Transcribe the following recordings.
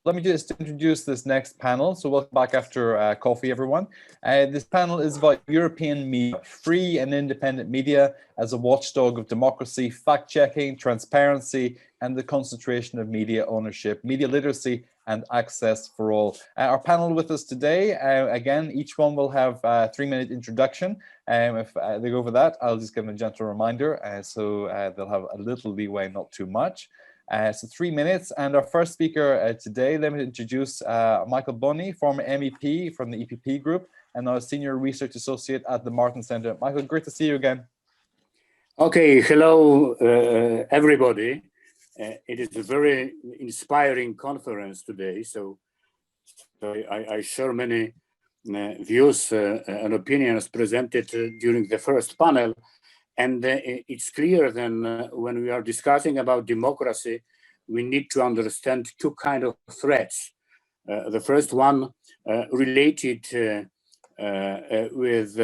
Let me just introduce this next panel. So welcome back after coffee, everyone. This panel is about European media, free and independent media as a watchdog of democracy, fact-checking, transparency, and the concentration of media ownership, media literacy, and access for all. Our panel with us today, again, each one will have a 3-minute introduction. If they go over that, I'll just give them a gentle reminder, so they'll have a little leeway, not too much. So 3 minutes, and our first speaker today, let me introduce Michael Bonney, former MEP from the EPP group, and now a senior research associate at the Martens Centre. Michael, great to see you again. Okay, hello everybody. It is a very inspiring conference today, so I share many views and opinions presented during the first panel. And it's clear then when we are discussing about democracy, we need to understand two kinds of threats. The first one related with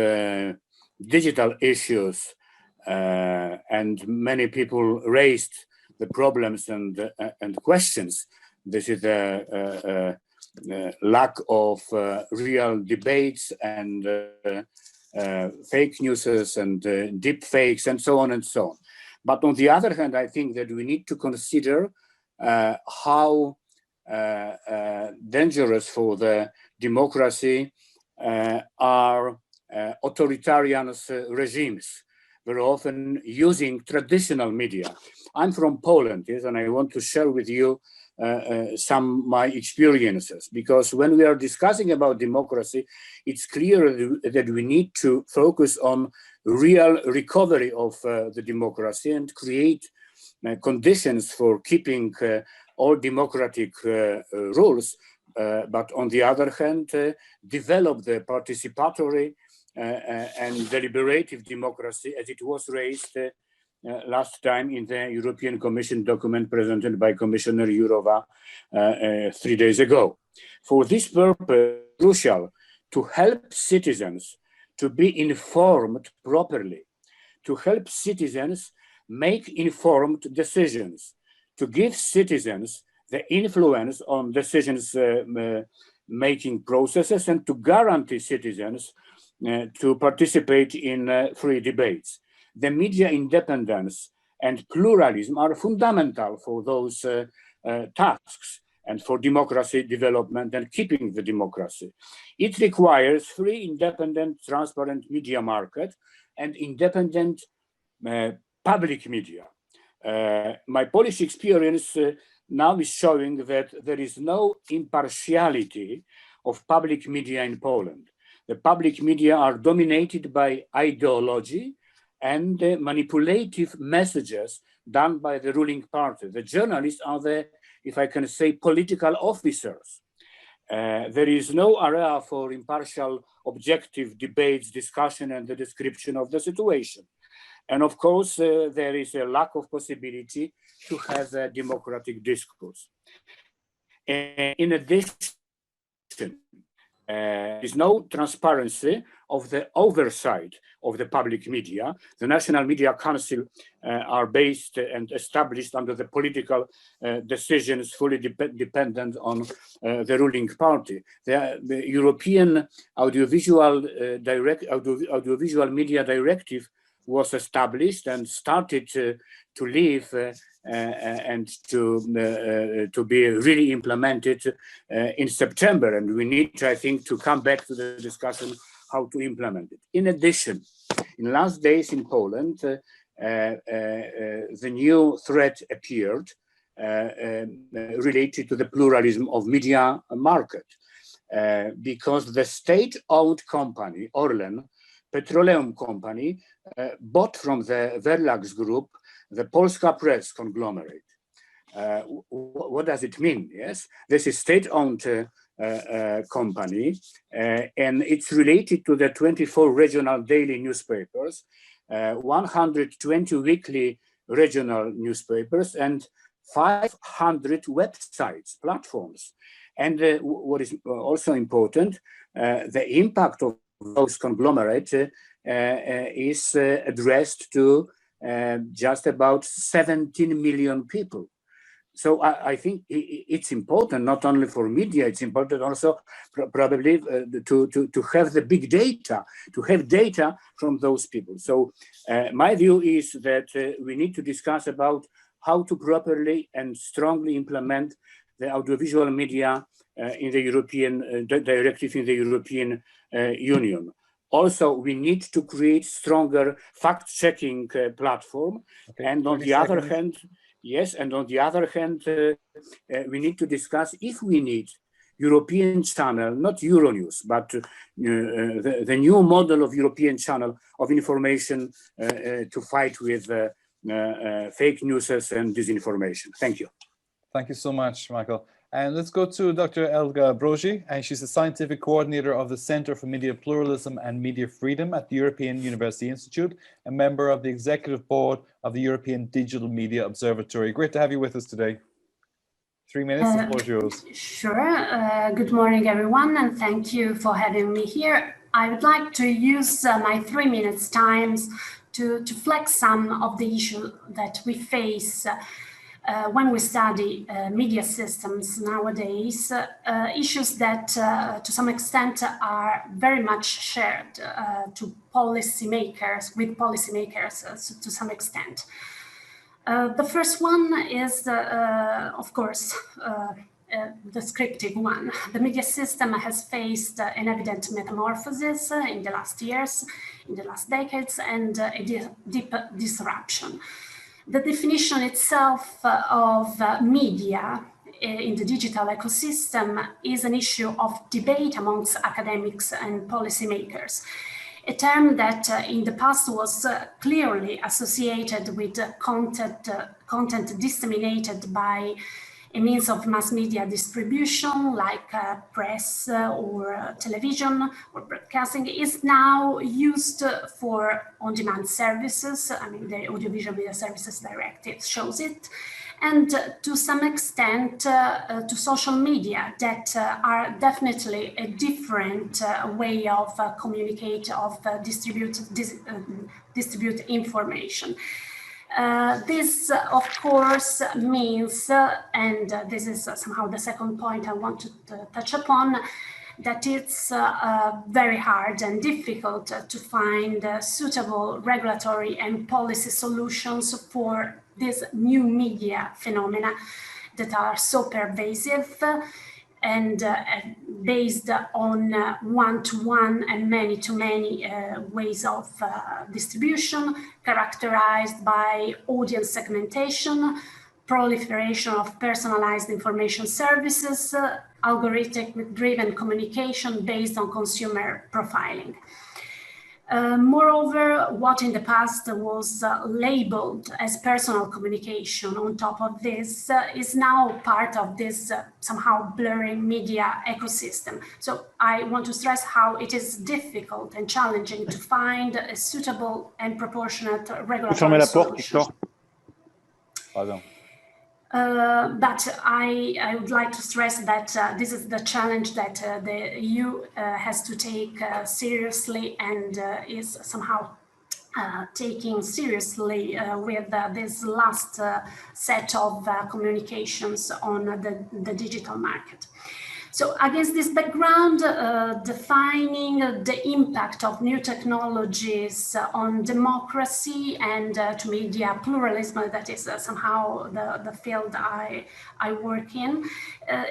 digital issues, and many people raised the problems and questions. This is the lack of real debates and fake news and deep fakes and so on and so on. But on the other hand, I think that we need to consider how dangerous for the democracy are authoritarian regimes, very often using traditional media. I'm from Poland, yes, and I want to share with you some my experiences, because when we are discussing about democracy, it's clear that we need to focus on real recovery of the democracy and create conditions for keeping all democratic rules, but on the other hand, develop the participatory and deliberative democracy as it was raised last time in the European Commission document presented by Commissioner Jourova 3 days ago. For this purpose, it's crucial to help citizens to be informed properly, to help citizens make informed decisions, to give citizens the influence on decisions making processes, and to guarantee citizens to participate in free debates. The media independence and pluralism are fundamental for those tasks and for democracy development and keeping the democracy. It requires free, independent, transparent media market and independent public media. My Polish experience now is showing that there is no impartiality of public media in Poland. The public media are dominated by ideology and manipulative messages done by the ruling party. The journalists are the, if I can say, political officers. There is no area for impartial, objective debates, discussion, and the description of the situation. And of course, there is a lack of possibility to have a democratic discourse. In addition, there is no transparency of the oversight of the public media. The National Media Council are based and established under the political decisions fully dependent on the ruling party. The European Audiovisual Media Directive was established and started to live and to be really implemented in September. And we need, I think, to come back to the discussion how to implement it. In addition, in last days in Poland, the new threat appeared related to the pluralism of media market, because the state-owned company, Orlen, petroleum company, bought from the Verlags Group the Polska Press conglomerate. What does it mean? Yes, this is state-owned company, and it's related to the 24 regional daily newspapers, 120 weekly regional newspapers, and 500 websites, platforms. And what is also important, the impact of those conglomerates is addressed to just about 17 million people. So I think it's important not only for media, it's important also probably to have the big data, to have data from those people. So my view is that we need to discuss about how to properly and strongly implement the audiovisual media in the European directive in the European Union. Also, we need to create stronger fact-checking platform, okay, and on the other hand, yes, and on the other hand, we need to discuss if we need European channel, not Euronews, but the new model of European channel of information to fight with fake news and disinformation. Thank you. Thank you so much, Michael. And let's go to Dr. Elga Brogi, and she's the scientific coordinator of the Centre for Media Pluralism and Media Freedom at the European University Institute, a member of the executive board of the European Digital Media Observatory. Great to have you with us today. 3 minutes, the floor is yours. Sure. Good morning, everyone, and thank you for having me here. I would like to use my 3 minutes times to flex some of the issues that we face when we study media systems nowadays, issues that to some extent are very much shared with policymakers to some extent. The first one is, of course, the descriptive one. The media system has faced an evident metamorphosis in the last years, in the last decades, and a deep disruption. The definition itself of media in the digital ecosystem is an issue of debate amongst academics and policymakers, a term that in the past was clearly associated with content disseminated by a means of mass media distribution like press or television or broadcasting, is now used for on-demand services. I mean, the Audiovisual Media Services Directive shows it, and to some extent to social media that are definitely a different way of communicate, of distribute information. This, of course, means, and this is somehow the second point I want to touch upon, that it's very hard and difficult to find suitable regulatory and policy solutions for these new media phenomena that are so pervasive and based on one-to-one and many-to-many ways of distribution, characterized by audience segmentation, proliferation of personalized information services, algorithmic-driven communication based on consumer profiling. Moreover, what in the past was labeled as personal communication on top of this is now part of this somehow blurring media ecosystem. So I want to stress how it is difficult and challenging to find a suitable and proportionate regulatory solution. But I would like to stress that this is the challenge that the EU has to take seriously and is somehow taking seriously with this last set of communications on the digital market. So against this background, defining the impact of new technologies on democracy and to media pluralism, that is somehow the field I work in,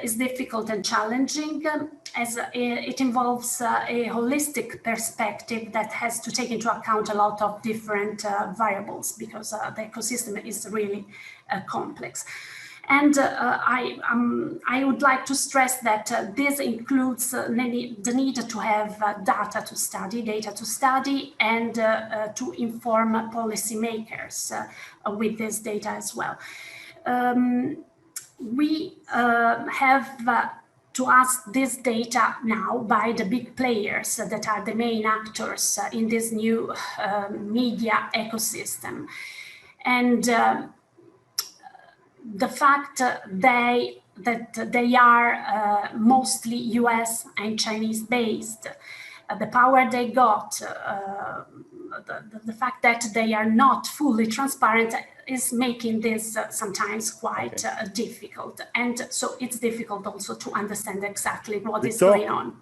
is difficult and challenging, as it involves a holistic perspective that has to take into account a lot of different variables, because the ecosystem is really complex. And I would like to stress that this includes the need to have data to study, and to inform policymakers with this data as well. We have to ask this data now by the big players that are the main actors in this new media ecosystem. And the fact that they are mostly US and Chinese based, the power they got the fact that they are not fully transparent is making this sometimes quite difficult. And so it's difficult also to understand exactly what is going on.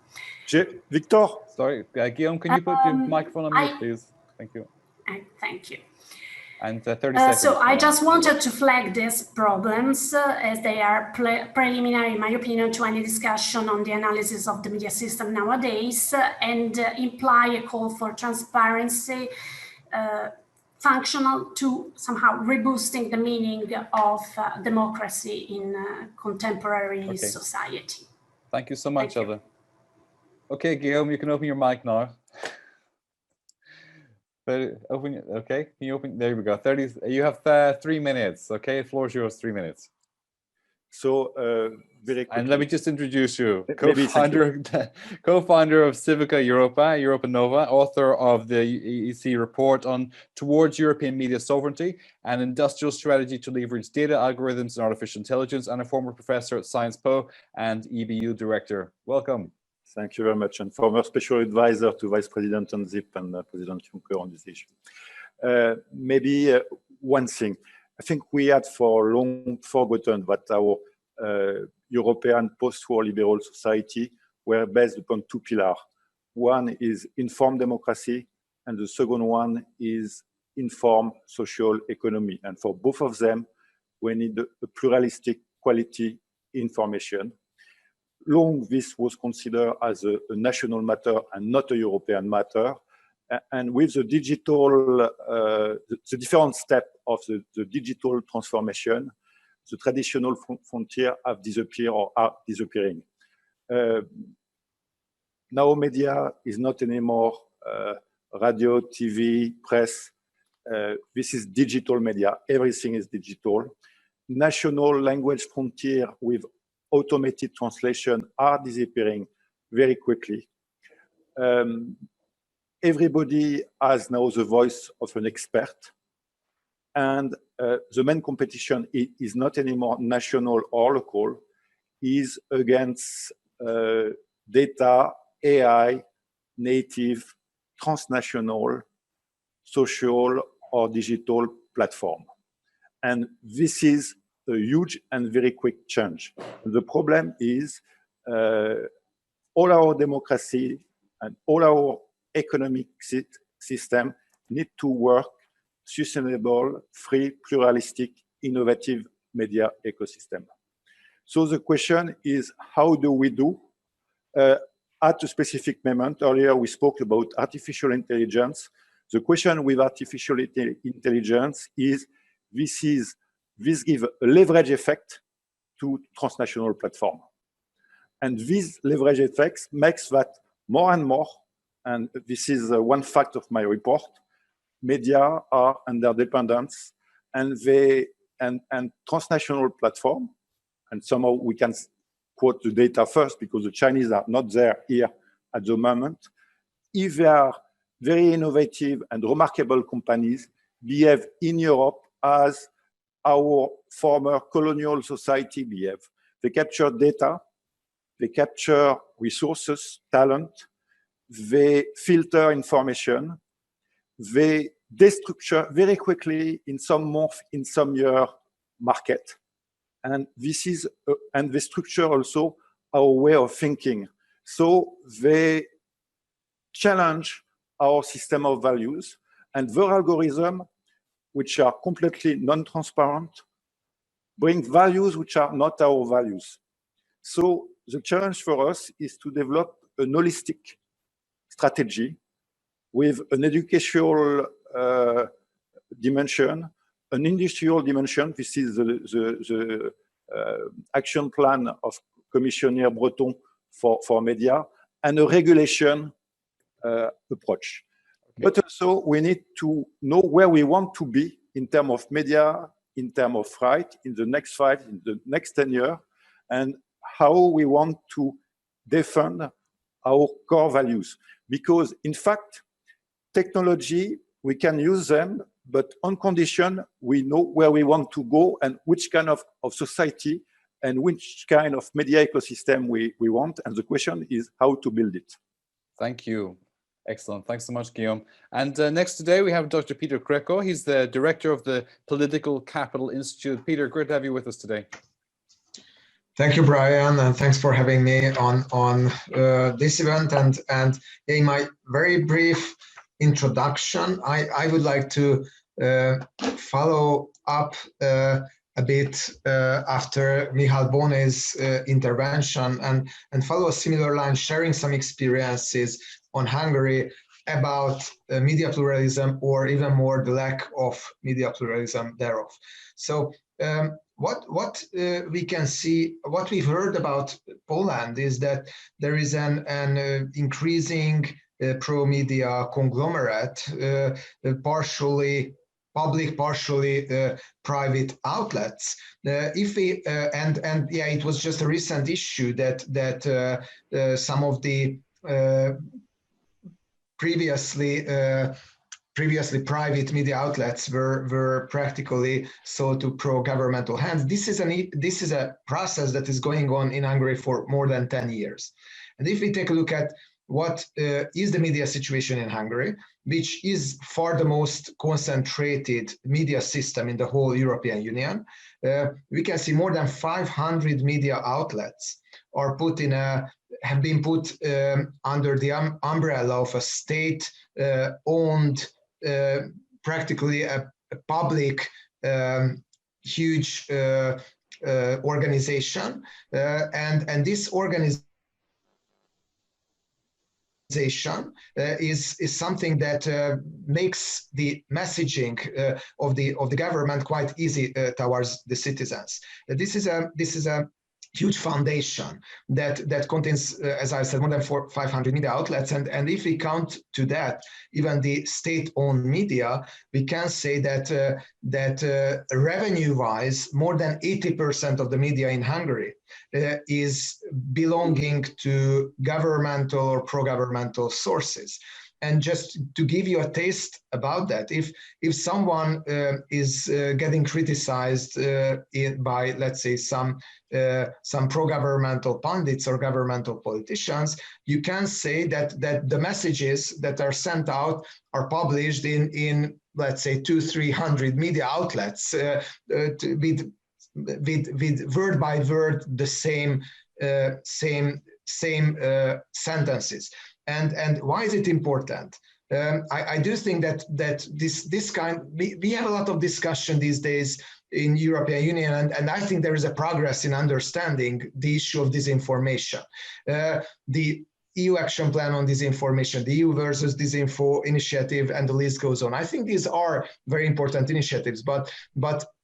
Victor? Sorry, Guillaume, can you put your microphone on mute, please? Thank you. Thank you. And 30 seconds. So I just wanted to flag these problems as they are preliminary, in my opinion, to any discussion on the analysis of the media system nowadays, and imply a call for transparency functional to somehow reboosting the meaning of democracy in contemporary society. Thank you so much, Elda. Okay, Guillaume, you can open your mic now. Okay, can you open? There we go. 30. You have 3 minutes. Okay, floor is yours. 3 minutes. So very quickly. And let me just introduce you, co-founder of Civica Europa Nova, author of the EEC report on Towards European Media Sovereignty, an industrial strategy to leverage data algorithms and artificial intelligence, and a former professor at Sciences Po and EBU director. Welcome. Thank you very much, and former special advisor to Vice President Ansip and President Juncker on this issue. Maybe one thing, I think we had for long forgotten that our European post-war liberal society were based upon 2 pillars. One is informed democracy, and the second one is informed social economy. And for both of them, we need a pluralistic quality information. Long, this was considered as a national matter and not a European matter. And with the digital, the different steps of the digital transformation, the traditional frontier have disappeared or are disappearing. Now media is not anymore radio, TV, press. This is digital media. Everything is digital. National language frontier with automated translation are disappearing very quickly. Everybody has now the voice of an expert, and the main competition is not anymore national or local, is against data, AI, native, transnational, social or digital platform. And this is a huge and very quick change. The problem is all our democracy and all our economic system need to work sustainable, free, pluralistic, innovative media ecosystem. So the question is, how do we do? At a specific moment, earlier we spoke about artificial intelligence. The question with artificial intelligence is, this gives a leverage effect to transnational platform. And these leverage effects makes that more and more, and this is one fact of my report, media are under dependence, and transnational platform, and somehow we can quote the data first because the Chinese are not there here at the moment. If they are very innovative and remarkable companies, behave in Europe as our former colonial society behave. They capture data, they capture resources, talent, they filter information, they destructure very quickly in some month, in some year market. And this is, and they structure also our way of thinking. So they challenge our system of values, and their algorithm, which are completely non-transparent, bring values which are not our values. So the challenge for us is to develop a holistic strategy with an educational dimension, an industrial dimension. This is the action plan of Commissioner Breton for media, and a regulation approach. Okay. But also we need to know where we want to be in terms of media, in terms of right, in the next 5, in the next 10 years, and how we want to defend our core values. Because in fact, technology, we can use them, but on condition we know where we want to go and which kind of society and which kind of media ecosystem we want. And the question is how to build it. Thank you. Excellent. Thanks so much, Guillaume. And next today, we have Dr. Peter Kreko. He's the director of the Political Capital Institute. Peter, great to have you with us today. Thank you, Brian, and thanks for having me on this event. And in my very brief introduction, I would like to follow up a bit after Michal Bone's intervention and follow a similar line, sharing some experiences on Hungary about media pluralism, or even more the lack of media pluralism thereof. So what we can see, what we've heard about Poland is that there is an increasing pro-media conglomerate, partially public, partially private outlets. If we and yeah, it was just a recent issue that some of the previously private media outlets were practically sold to pro-governmental hands. This is a process that is going on in Hungary for more than 10 years. And if we take a look at what is the media situation in Hungary, which is far the most concentrated media system in the whole European Union, we can see more than 500 media outlets are have been put under the umbrella of a state-owned, practically a public, huge organization, and this organization is something that makes the messaging of the government quite easy towards the citizens. This is a huge foundation that contains, as I said, more than 500 media outlets, and if we count to that even the state-owned media, we can say that revenue-wise, more than 80% of the media in Hungary is belonging to governmental or pro-governmental sources. And just to give you a taste about that, if someone is getting criticized by, let's say, some pro-governmental pundits or governmental politicians, you can say that the messages that are sent out are published in let's say 200-300 media outlets with word by word the same sentences. And why is it important? I do think that this kind, we have a lot of discussion these days in European Union, and I think there is a progress in understanding the issue of disinformation. The EU action plan on disinformation, the EU versus disinfo initiative, and the list goes on. I think these are very important initiatives, but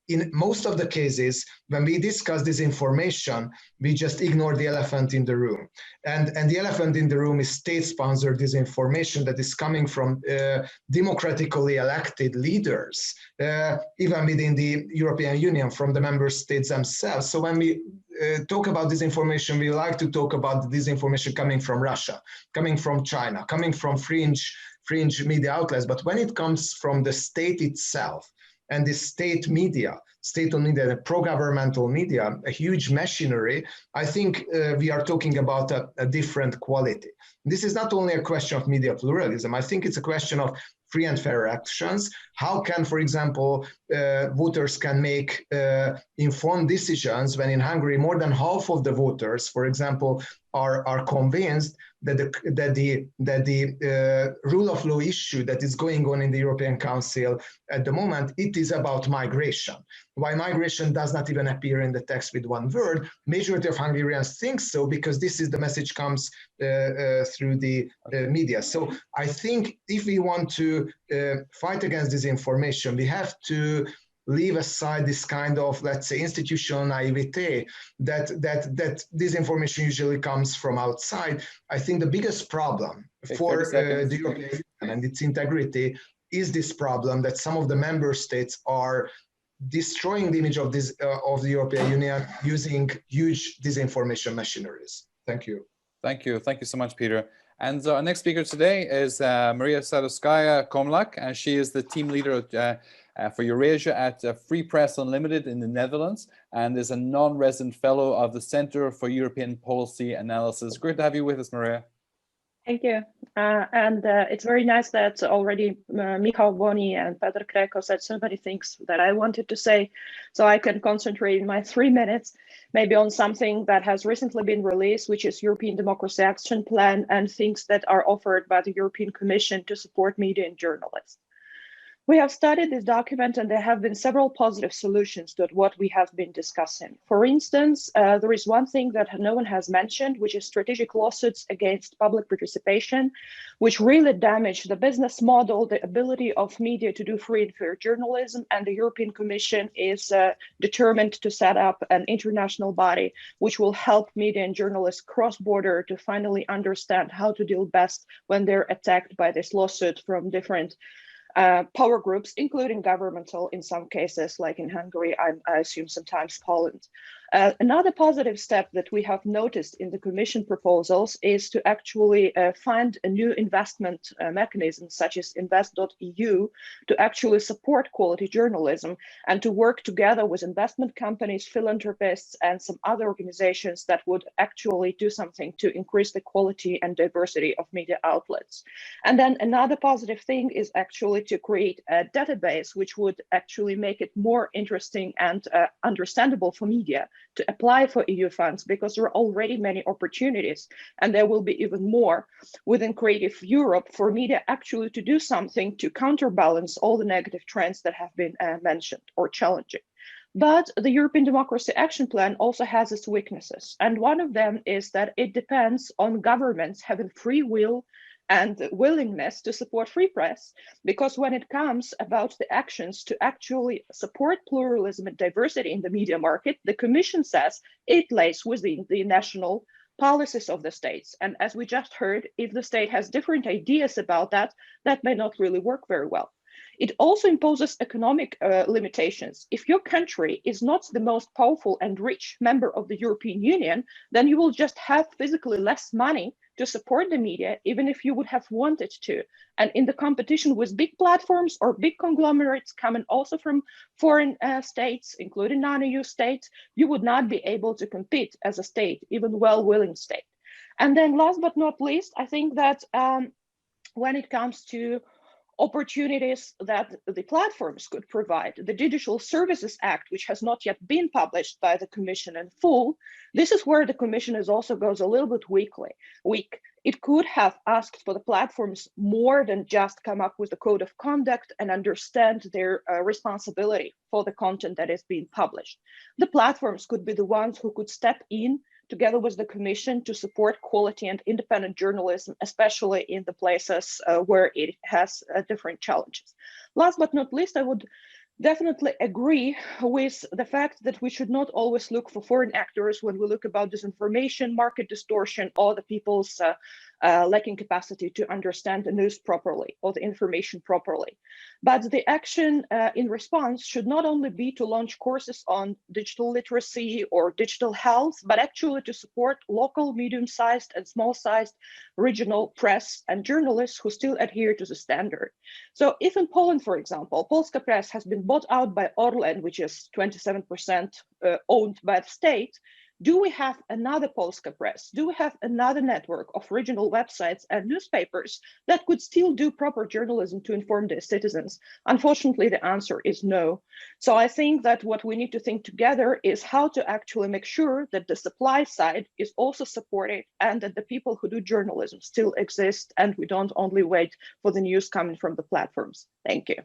in most of the cases, when we discuss disinformation, we just ignore the elephant in the room. And the elephant in the room is state-sponsored disinformation that is coming from democratically elected leaders, even within the European Union, from the member states themselves. So when we talk about disinformation, we like to talk about the disinformation coming from Russia, coming from China, coming from fringe media outlets. But when it comes from the state itself, and the state-owned media, the pro-governmental media, a huge machinery, I think we are talking about a different quality. This is not only a question of media pluralism. I think it's a question of free and fair elections. How can, for example, voters can make informed decisions when in Hungary more than half of the voters, for example, are convinced that the rule of law issue that is going on in the European Council at the moment, it is about migration. Why migration does not even appear in the text with one word, majority of Hungarians think so because this is the message comes through the media. So I think if we want to fight against disinformation, we have to leave aside this kind of, let's say, institutional naivete that disinformation usually comes from outside. I think the biggest problem for the European Union and its integrity is this problem that some of the member states are destroying the image of the European Union using huge disinformation machineries. Thank you. Thank you. Thank you so much, Peter. And our next speaker today is Maria Sadowskaja-Komlak, and she is the team leader for Eurasia at Free Press Unlimited in the Netherlands, and is a non-resident fellow of the Centre for European Policy Analysis. Great to have you with us, Maria. Thank you. It's very nice that already Michał Boni and Petr Kreko said so many things that I wanted to say, so I can concentrate in my 3 minutes maybe on something that has recently been released, which is European Democracy Action Plan and things that are offered by the European Commission to support media and journalists. We have studied this document and there have been several positive solutions to what we have been discussing. For instance, there is one thing that no one has mentioned, which is strategic lawsuits against public participation, which really damage the business model, the ability of media to do free and fair journalism. And the European Commission is determined to set up an international body which will help media and journalists cross-border to finally understand how to deal best when they're attacked by this lawsuit from different power groups, including governmental in some cases, like in Hungary, I assume sometimes Poland. Another positive step that we have noticed in the Commission proposals is to actually find a new investment mechanism, such as invest.eu, to actually support quality journalism and to work together with investment companies, philanthropists, and some other organizations that would actually do something to increase the quality and diversity of media outlets. And then another positive thing is actually to create a database which would actually make it more interesting and understandable for media to apply for EU funds, because there are already many opportunities and there will be even more within Creative Europe for media actually to do something to counterbalance all the negative trends that have been mentioned or challenging. But the European Democracy Action Plan also has its weaknesses. And one of them is that it depends on governments having free will and willingness to support free press, because when it comes about the actions to actually support pluralism and diversity in the media market, the Commission says it lays within the national policies of the states. And as we just heard, if the state has different ideas about that, that may not really work very well. It also imposes economic limitations. If your country is not the most powerful and rich member of the European Union, then you will just have physically less money to support the media, even if you would have wanted to. And in the competition with big platforms or big conglomerates coming also from foreign states, including non-EU states, you would not be able to compete as a state, even well-willing state. And then last but not least, I think that when it comes to opportunities that the platforms could provide, the Digital Services Act, which has not yet been published by the Commission in full, this is where the Commission also goes a little bit weak. It could have asked for the platforms more than just come up with a code of conduct and understand their responsibility for the content that is being published. The platforms could be the ones who could step in together with the Commission to support quality and independent journalism, especially in the places where it has different challenges. Last but not least, I would definitely agree with the fact that we should not always look for foreign actors when we look about disinformation, market distortion, or the people's lacking capacity to understand the news properly or the information properly. But the action in response should not only be to launch courses on digital literacy or digital health, but actually to support local, medium-sized and small-sized regional press and journalists who still adhere to the standard. So if in Poland, for example, Polska Press has been bought out by Orlen, which is 27% owned by the state, do we have another Polska Press? Do we have another network of regional websites and newspapers that could still do proper journalism to inform their citizens? Unfortunately, the answer is no. So I think that what we need to think together is how to actually make sure that the supply side is also supported and that the people who do journalism still exist and we don't only wait for the news coming from the platforms. Thank you.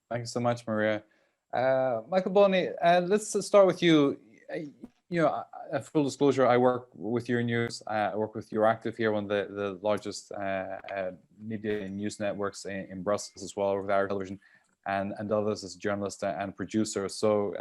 Thank you so much, Maria. Michael Boni, let's start with you. You know, full disclosure, I work with Euronews. I work with Euractiv here, one of the largest media and news networks in Brussels as well, with our television, and others as a journalist and producer. So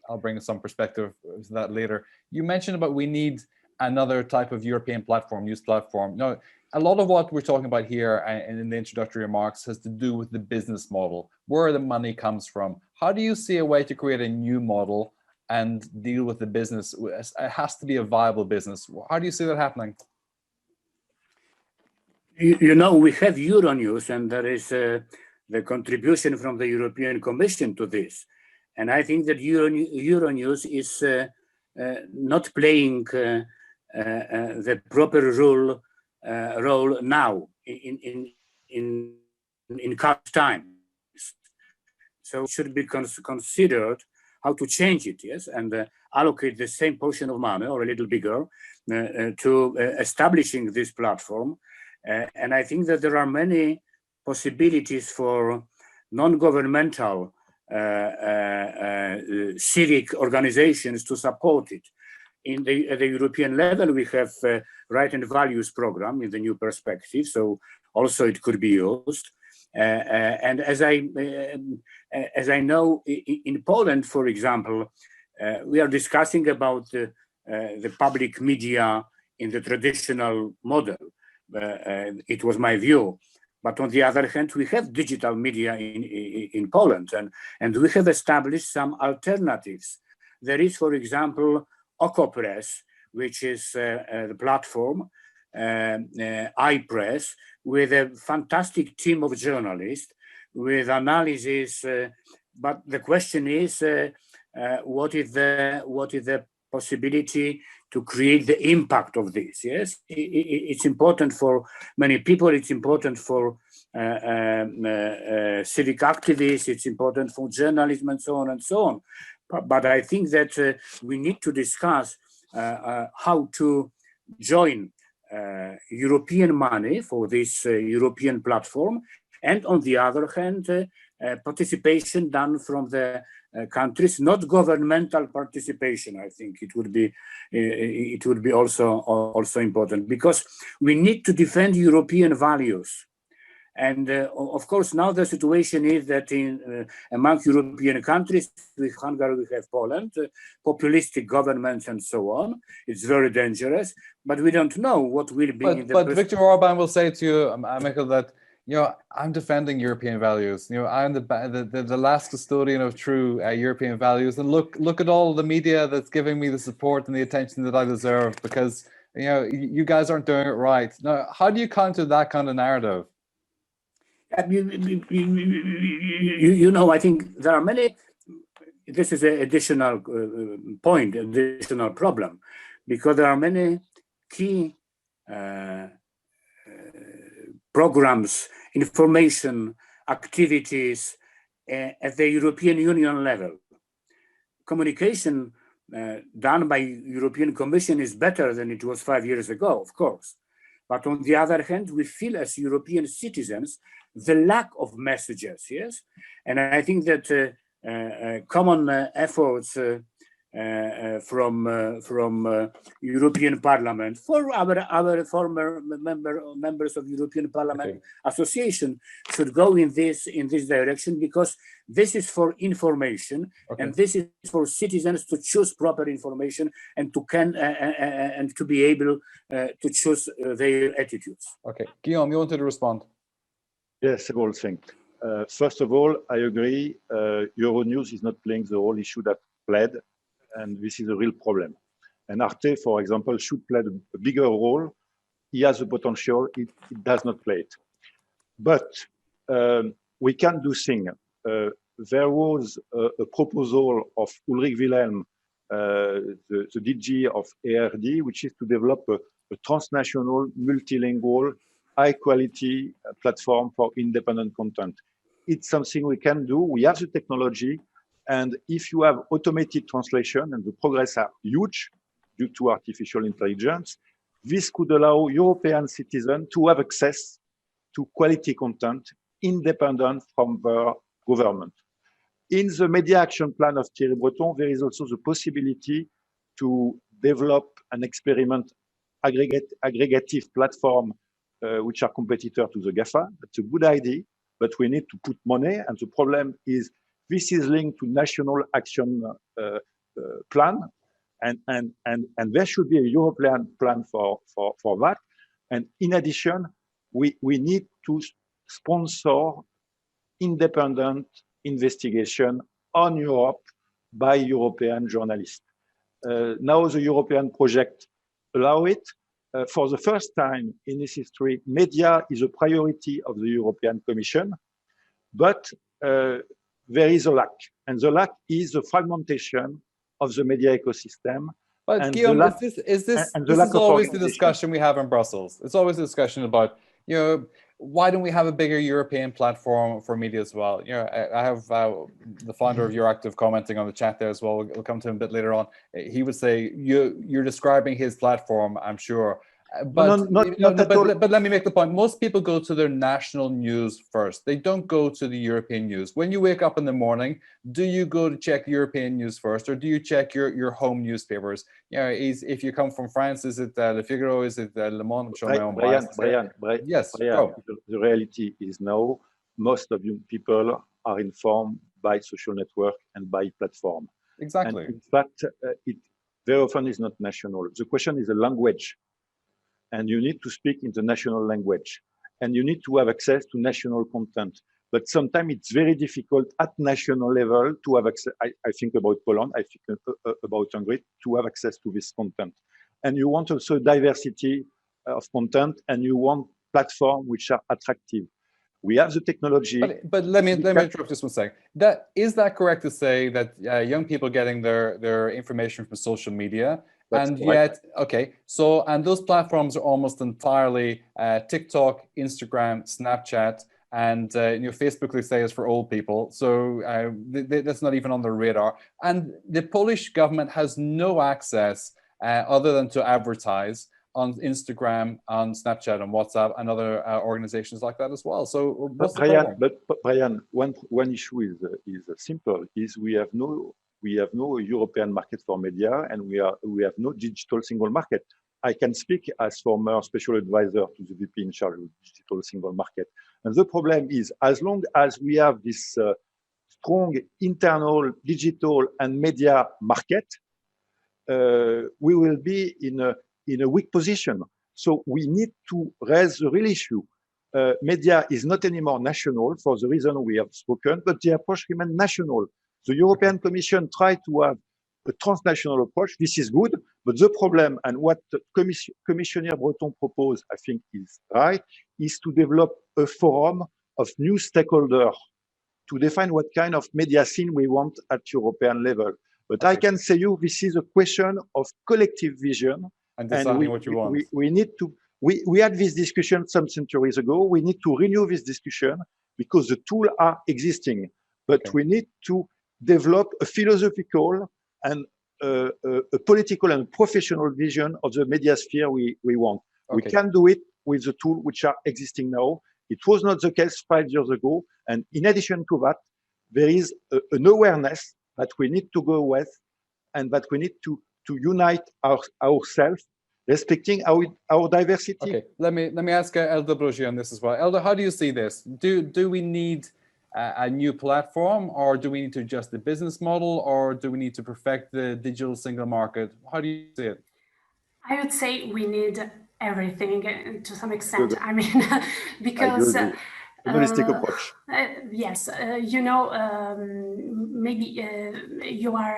I'll bring some perspective to that later. You mentioned about we need another type of European platform, news platform. No, a lot of what we're talking about here and in the introductory remarks has to do with the business model, where the money comes from. How do you see a way to create a new model and deal with the business? It has to be a viable business. How do you see that happening? You know, we have Euronews, and there is the contribution from the European Commission to this. And I think that Euronews is not playing the proper role role now in current times. So it should be considered how to change it, yes, and allocate the same portion of money or a little bigger to establishing this platform. And I think that there are many possibilities for non-governmental civic organizations to support it. At the European level, we have Right and Values program in the new perspective, so also it could be used. And as I know, in Poland, for example, we are discussing about the public media in the traditional model. It was my view. But on the other hand, we have digital media in Poland, and we have established some alternatives. There is, for example, Okopress, which is the platform, iPress, with a fantastic team of journalists, with analysis. But the question is, what is the possibility to create the impact of this? Yes, it's important for many people. It's important for civic activists. It's important for journalism and so on and so on. But I think that we need to discuss how to join European money for this European platform, and on the other hand, participation done from the countries, not governmental participation. I think it would be also important, because we need to defend European values. And of course, now the situation is that among European countries, with Hungary, we have Poland, populistic governments and so on. It's very dangerous, but we don't know what will be in the... But Viktor Orbán will say to you, Michael, that, you know, I'm defending European values. You know, I'm the last custodian of true European values. And look at all the media that's giving me the support and the attention that I deserve, because, you know, you guys aren't doing it right. Now, how do you counter that kind of narrative? You know, I think there are many. This is an additional point, additional problem, because there are many key programs, information, activities at the European Union level. Communication done by European Commission is better than it was 5 years ago, of course. But on the other hand, we feel as European citizens the lack of messages, yes? And I think that common efforts from European Parliament, for our former members of European Parliament Association, should go in this direction, because this is for information, and this is for citizens to choose proper information and to be able to choose their attitudes. Okay, Guillaume, you wanted to respond? Yes, several things. First of all, I agree. Euronews is not playing the role it should have played, and this is a real problem. And Arte, for example, should play a bigger role. He has the potential, it does not play it. But we can do things. There was a proposal of Ulrich Wilhelm, the DG of ARD, which is to develop a transnational, multilingual, high-quality platform for independent content. It's something we can do. We have the technology. And if you have automated translation, and the progress are huge due to artificial intelligence, this could allow European citizens to have access to quality content independent from their government. In the Media Action Plan of Thierry Breton, there is also the possibility to develop and experiment aggregative platform which are competitor to the GAFA. That's a good idea, but we need to put money. And the problem is this is linked to national action plan. And there should be a European plan for that. And in addition, we need to sponsor independent investigation on Europe by European journalists. Now the European project allow it. For the first time in its history, media is a priority of the European Commission, but there is a lack. And the lack is the fragmentation of the media ecosystem. But And Guillaume, the is this and the this lack is of always the organization. discussion we have in Brussels. It's always a discussion about, you know, why don't we have a bigger European platform for media as well? You know, I have the founder of Euractiv commenting on the chat there as well. We'll come to him a bit later on. He would say you're describing his platform, I'm sure. But let me make the point. Most people go to their national news first. They don't go to the European news. When you wake up in the morning, do you go to check European news first, or do you check your home newspapers? You know, if you come from France, is it Le Figaro? Is it Le Monde? I'm showing my own bias. Brian, yes. The reality is now most of you people are informed by social network and by platform. Exactly. And in fact, it very often is not national. The question is a language. And you need to speak in the national language, and you need to have access to national content. But sometimes it's very difficult at national level to have access. I think about Poland, I think about Hungary, to have access to this content. And you want also diversity of content, and you want platforms which are attractive. We have the technology. But let me interrupt just one second. Is that correct to say that young people getting their information from social media? And yet, okay, so, and those platforms are almost entirely TikTok, Instagram, Snapchat, and you know, Facebook, they say, is for old people. So that's not even on their radar. And the Polish government has no access other than to advertise on Instagram, on Snapchat, on WhatsApp, and other organizations like that as well. So what's the problem? But Brian, one issue is simple: is we have no European market for media, and we have no digital single market. I can speak as former special advisor to the VP in charge of digital single market. And the problem is, as long as we have this strong internal digital and media market, we will be in a weak position. So we need to raise the real issue. Media is not anymore national for the reason we have spoken, but the approach remains national. The European Commission tried to have a transnational approach. This is good, but the problem, and what Commissioner Breton proposed, I think is right, is to develop a forum of new stakeholders to define what kind of media scene we want at European level. But I can say you, this is a question of collective vision. And deciding what you want. We need to, we had this discussion some centuries ago. We need to renew this discussion because the tools are existing, but we need to develop a philosophical and a political and professional vision of the media sphere we want. We can do it with the tools which are existing now. It was not the case 5 years ago. And in addition to that, there is an awareness that we need to go with, and that we need to unite ourselves, respecting our diversity. Okay, let me ask Elda Brogi on this as well. Elda, how do you see this? Do we need a new platform, or do we need to adjust the business model, or do we need to perfect the digital single market? How do you see it? I would say we need everything to some extent. I mean, because holistic approach. Yes, you know, maybe you are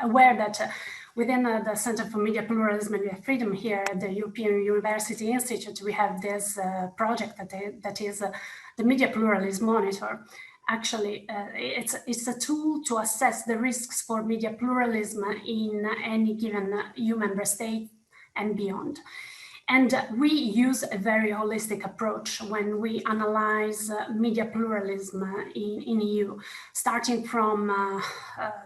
aware that within the Center for Media Pluralism and Media Freedom here at the European University Institute, we have this project that is the Media Pluralism Monitor. Actually, it's a tool to assess the risks for media pluralism in any given EU member state and beyond. And we use a very holistic approach when we analyze media pluralism in EU, starting from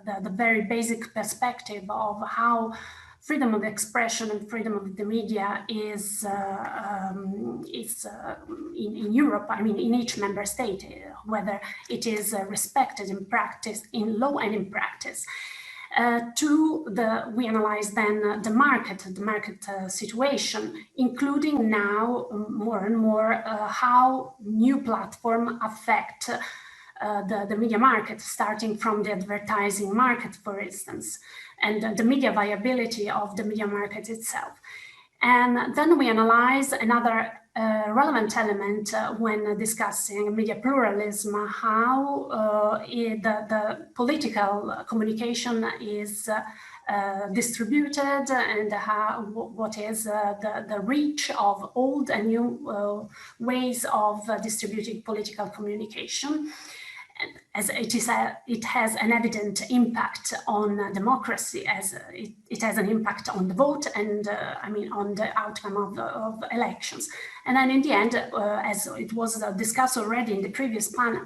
the very basic perspective of how freedom of expression and freedom of the media is in Europe, I mean, in each member state, whether it is respected in practice, in law and in practice. We analyze then the market situation, including now more and more how new platforms affect the media market, starting from the advertising market, for instance, and the media viability of the media market itself. And then we analyze another relevant element when discussing media pluralism, how the political communication is distributed, and what is the reach of old and new ways of distributing political communication. as it has an evident impact on democracy, as it has an impact on the vote and on the outcome of elections. And then in the end, as it was discussed already in the previous panel,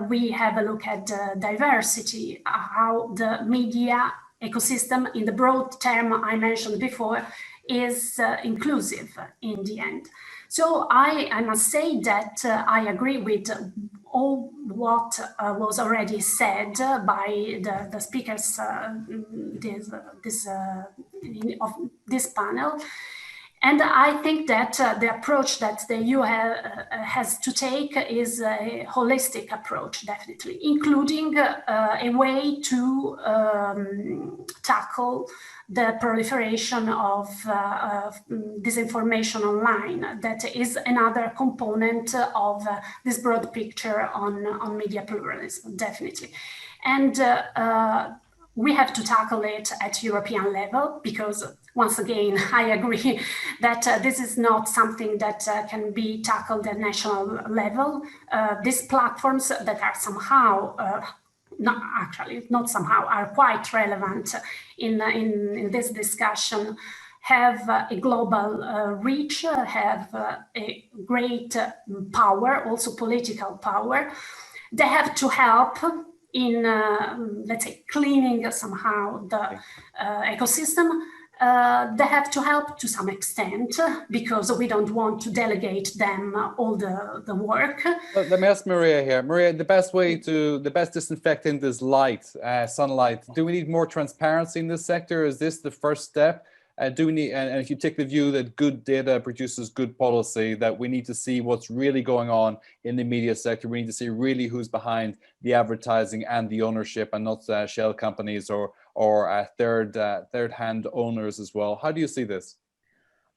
we have a look at diversity, how the media ecosystem in the broad term I mentioned before is inclusive in the end. So I must say that I agree with all what was already said by the speakers of this panel. And I think that the approach that the EU has to take is a holistic approach, definitely, including a way to tackle the proliferation of disinformation online. That is another component of this broad picture on media pluralism, definitely. And we have to tackle it at European level because, once again, I agree that this is not something that can be tackled at national level. These platforms that are somehow, not somehow, are quite relevant in this discussion, have a global reach, have a great power, also political power. They have to help in, let's say, cleaning somehow the ecosystem. They have to help to some extent because we don't want to delegate them all the work. Let me ask Maria here. Maria, the best disinfectant is light, sunlight. Do we need more transparency in this sector? Is this the first step? Do we need, and if you take the view that good data produces good policy, that we need to see what's really going on in the media sector, we need to see really who's behind the advertising and the ownership, and not shell companies or third-hand owners as well. How do you see this?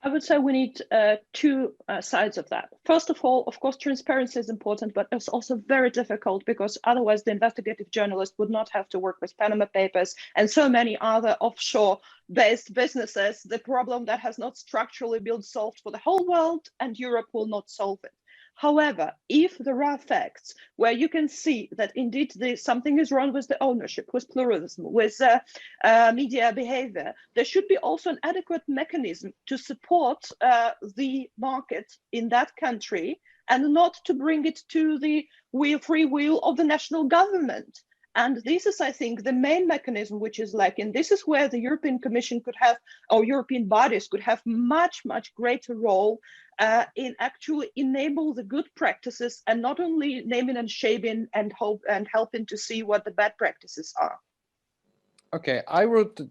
I would say we need two sides of that. First of all, of course, transparency is important, but it's also very difficult because otherwise the investigative journalist would not have to work with Panama Papers and so many other offshore-based businesses. The problem that has not structurally been solved for the whole world, and Europe will not solve it. However, if there are facts where you can see that indeed something is wrong with the ownership, with pluralism, with media behavior, there should be also an adequate mechanism to support the market in that country and not to bring it to the free will of the national government. And this is, I think, the main mechanism which is lacking. This is where the European Commission could have, or European bodies could have much, much greater role in actually enable the good practices and not only naming and shaming and helping to see what the bad practices are. Okay,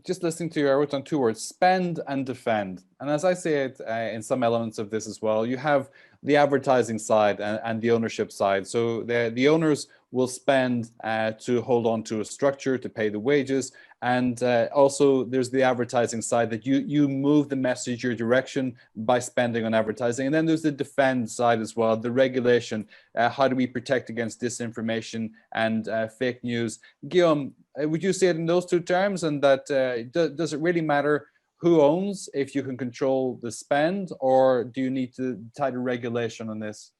just listening to you, I wrote down two words: spend and defend. And as I say it in some elements of this as well, you have the advertising side and the ownership side. So the owners will spend to hold on to a structure, to pay the wages. And also there's the advertising side, that you move the message, your direction, by spending on advertising. And then there's the defend side as well, the regulation. How do we protect against disinformation and fake news? Guillaume, would you say it in those two terms? And that does it really matter who owns if you can control the spend, or do you need to tighter regulation on this?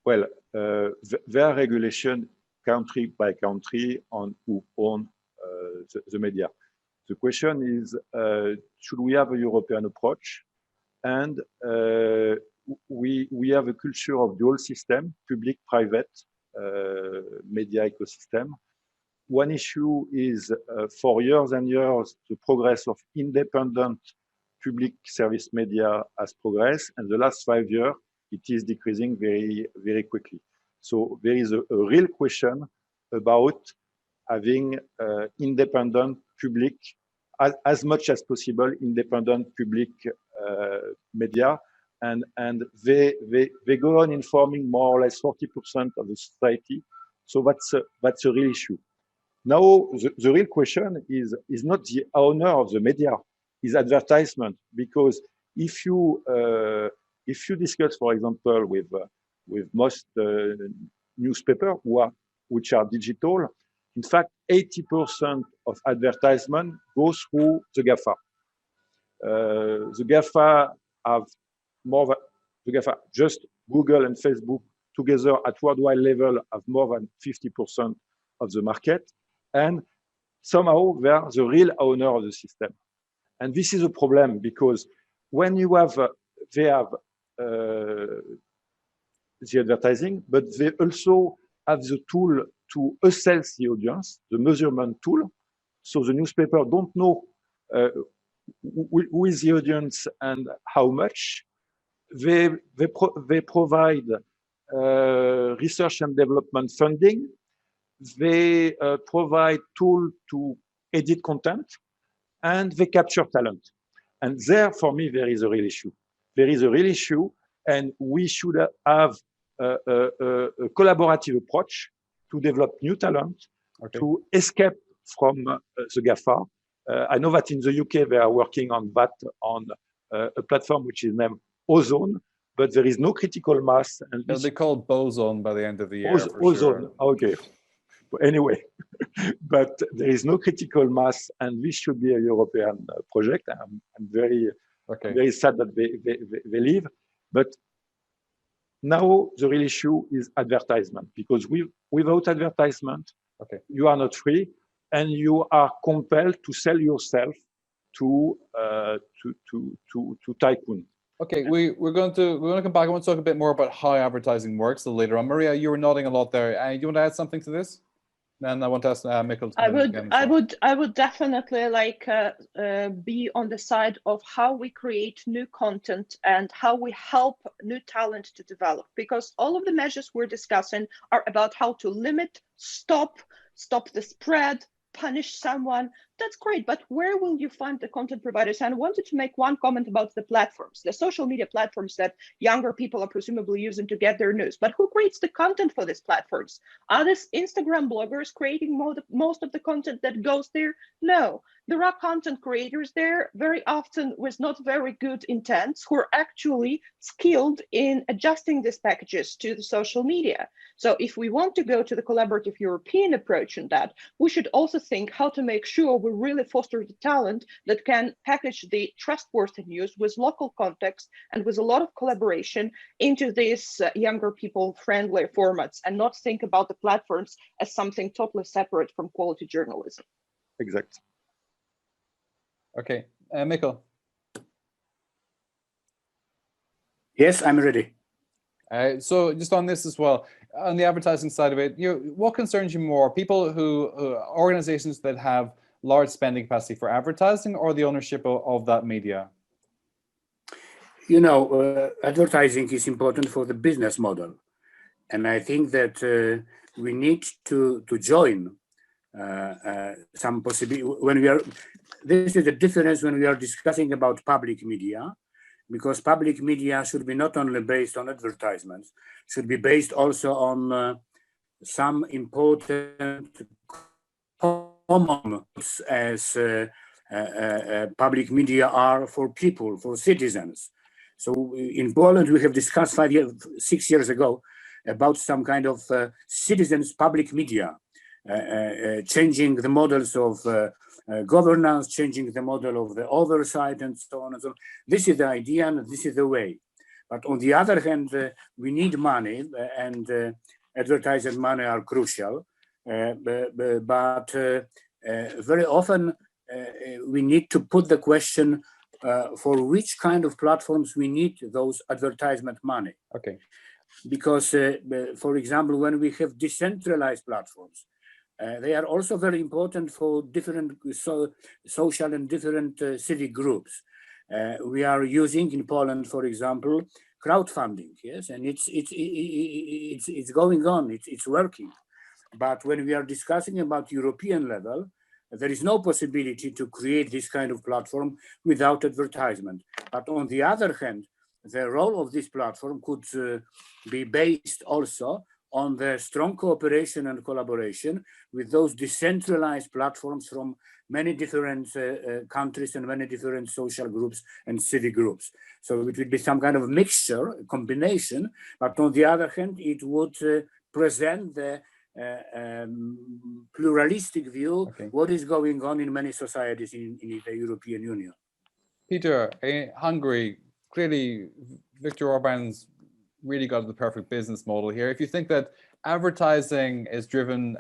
Well, there are regulation country by country on who own the media. The question is, should we have a European approach? And we have a culture of dual system, public-private media ecosystem. One issue is for years and years, the progress of independent public service media has progressed, and the last 5 years, it is decreasing very, very quickly. So there is a real question about having independent public, as much as possible, independent public media, and they go on informing more or less 40% of the society. So that's a real issue. Now, the real question is not the owner of the media, is advertisement. Because if you discuss, for example, with most newspapers which are digital, in fact, 80% of advertisement goes through the GAFA. The GAFA have more. The GAFA, just Google and Facebook, together at worldwide level have more than 50% of the market, and somehow they are the real owner of the system. And this is a problem because when you have, they have the advertising, but they also have the tool to assess the audience, the measurement tool. So the newspaper don't know who is the audience and how much. They provide research and development funding. They provide tools to edit content, and they capture talent. And there, for me, there is a real issue. There is a real issue, and we should have a collaborative approach to develop new talent, to escape from the GAFA. I know that in the UK, they are working on that, on a platform which is named Ozone, but there is no critical mass. And they'll be called Boson by the end of the year. Ozone, sure. Okay. Anyway, but there is no critical mass, and this should be a European project. I'm very, very sad that they leave. But now the real issue is advertisement, because without advertisement, you are not free, and you are compelled to sell yourself to tycoon. Okay, we're going to come back. I want to talk a bit more about how advertising works a little later on. Maria, you were nodding a lot there. Do you want to add something to this? And I want to ask Mikkel. I would definitely like be on the side of how we create new content and how we help new talent to develop, because all of the measures we're discussing are about how to limit, stop the spread, punish someone. That's great, but where will you find the content providers? And I wanted to make one comment about the platforms, the social media platforms that younger people are presumably using to get their news. But who creates the content for these platforms? Are these Instagram bloggers creating most of the content that goes there? No, there are content creators there, very often with not very good intents, who are actually skilled in adjusting these packages to the social media. So if we want to go to the collaborative European approach in that, we should also think how to make sure we really foster the talent that can package the trustworthy news with local context and with a lot of collaboration into these younger people friendly formats, and not think about the platforms as something totally separate from quality journalism. Exactly. Okay, Mikkel. Yes, I'm ready. So just on this as well, on the advertising side of it, what concerns you more? People organizations that have large spending capacity for advertising, or the ownership of that media? You know, advertising is important for the business model. And I think that we need to join some possibility when we are, this is the difference when we are discussing about public media, because public media should be not only based on advertisements, should be based also on some important common as public media are for people, for citizens. So in Poland, we have discussed 6 years ago about some kind of citizens public media, changing the models of governance, changing the model of the oversight, and so on and so on. This is the idea, and this is the way. But on the other hand, we need money, and advertising money are crucial. But very often we need to put the question for which kind of platforms we need those advertisement money. Okay. Because, for example, when we have decentralized platforms, they are also very important for different social and different civic groups. We are using in Poland, for example, crowdfunding, yes, and it's going on, it's working. But when we are discussing about European level, there is no possibility to create this kind of platform without advertisement. But on the other hand, the role of this platform could be based also on the strong cooperation and collaboration with those decentralized platforms from many different countries and many different social groups and civic groups. So it would be some kind of mixture, combination, but on the other hand, it would present the pluralistic view, what is going on in many societies in the European Union. Peter, Hungary, clearly Viktor Orban's really got the perfect business model here. If you think that advertising is driven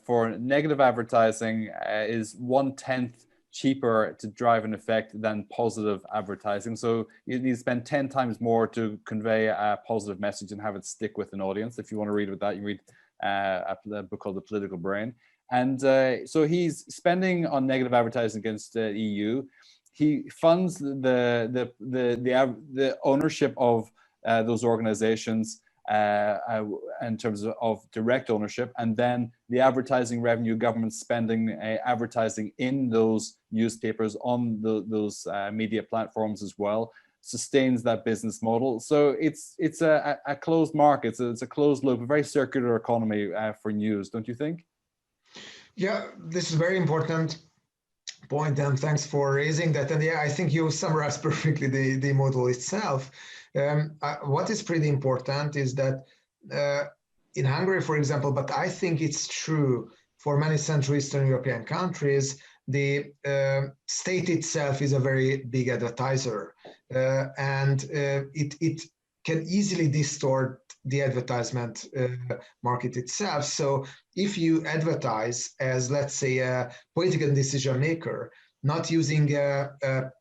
for negative advertising is 1/10 cheaper to drive an effect than positive advertising. So you need to spend 10 times more to convey a positive message and have it stick with an audience. If you want to read about that, you read a book called The Political Brain. And so he's spending on negative advertising against the EU. He funds the ownership of those organizations in terms of direct ownership, and then the advertising revenue, government spending advertising in those newspapers on those media platforms as well, sustains that business model. So it's a closed market. It's a closed loop, a very circular economy for news, don't you think? Yeah, this is a very important point, and thanks for raising that. And yeah, I think you summarized perfectly the model itself. What is pretty important is that in Hungary, for example, but I think it's true for many Central Eastern European countries, the state itself is a very big advertiser, and it can easily distort the advertisement market itself. So if you advertise as, let's say, a political decision maker, not using a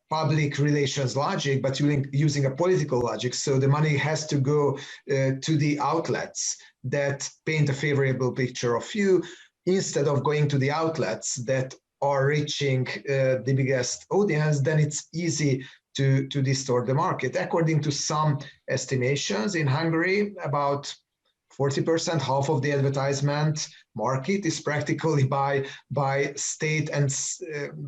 public relations logic, but using a political logic, so the money has to go to the outlets that paint a favorable picture of you, instead of going to the outlets that are reaching the biggest audience, then it's easy to distort the market. According to some estimations in Hungary, about 40%, half of the advertisement market is practically by state and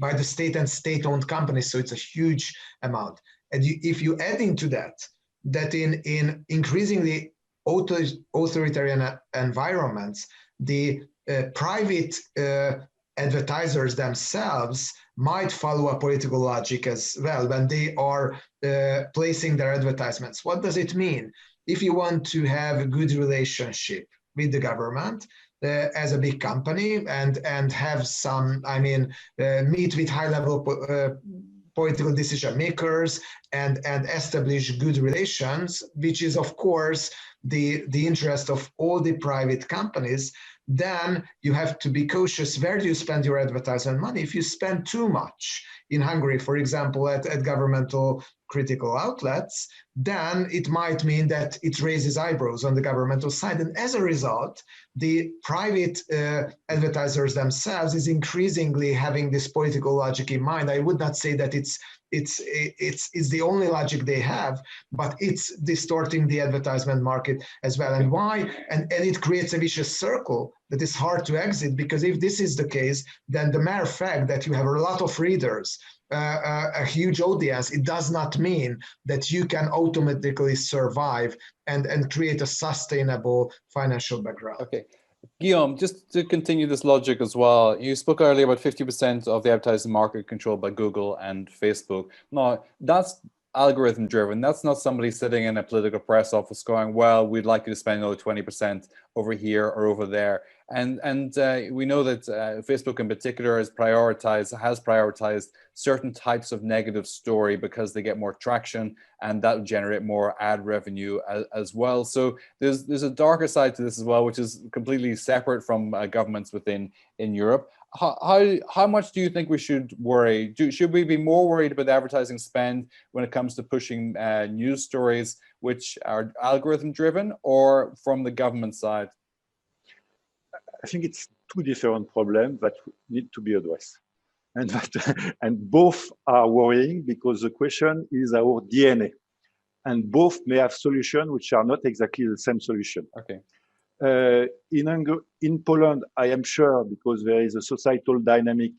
by the state and state-owned companies. So it's a huge amount. And if you add into that in increasingly authoritarian environments, the private advertisers themselves might follow a political logic as well when they are placing their advertisements. What does it mean? If you want to have a good relationship with the government as a big company and have some, meet with high-level political decision makers and establish good relations, which is of course the interest of all the private companies, then you have to be cautious where do you spend your advertisement money. If you spend too much in Hungary, for example, at governmental critical outlets, then it might mean that it raises eyebrows on the governmental side. And as a result, the private advertisers themselves is increasingly having this political logic in mind. I would not say that it's the only logic they have, but it's distorting the advertisement market as well. And why? And it creates a vicious circle that is hard to exit, because if this is the case, then the mere fact that you have a lot of readers, a huge audience, it does not mean that you can automatically survive and create a sustainable financial background. Okay. Guillaume, just to continue this logic as well, you spoke earlier about 50% of the advertising market controlled by Google and Facebook. Now, that's algorithm driven. That's not somebody sitting in a political press office going, well, we'd like you to spend another 20% over here or over there. And we know that Facebook in particular has prioritized certain types of negative story because they get more traction, and that will generate more ad revenue as well. So there's a darker side to this as well, which is completely separate from governments in Europe. How much do you think we should worry? Should we be more worried about advertising spend when it comes to pushing news stories which are algorithm driven, or from the government side? I think it's two different problems that need to be addressed. And both are worrying, because the question is our DNA. And both may have solutions which are not exactly the same solution. Okay. In Poland, I am sure, because there is a societal dynamic,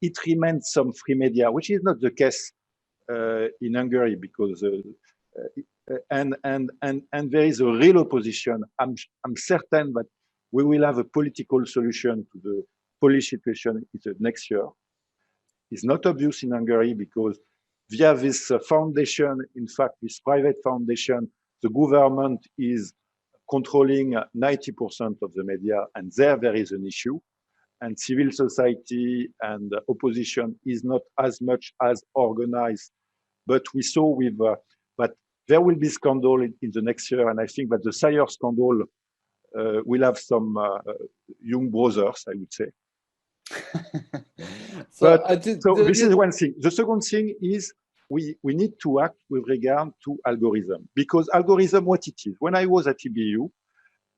it remains some free media, which is not the case in Hungary, because and there is a real opposition. I'm certain that we will have a political solution to the Polish situation next year. It's not obvious in Hungary, because via this foundation, in fact, this private foundation, the government is controlling 90% of the media, and there is an issue. And civil society and opposition is not as much as organized. But we saw with that There will be scandal in the next year, and I think that the Sire scandal will have some young brothers, I would say. So this is one thing. The second thing is we need to act with regard to algorithm, because algorithm, what it is. When I was at EBU,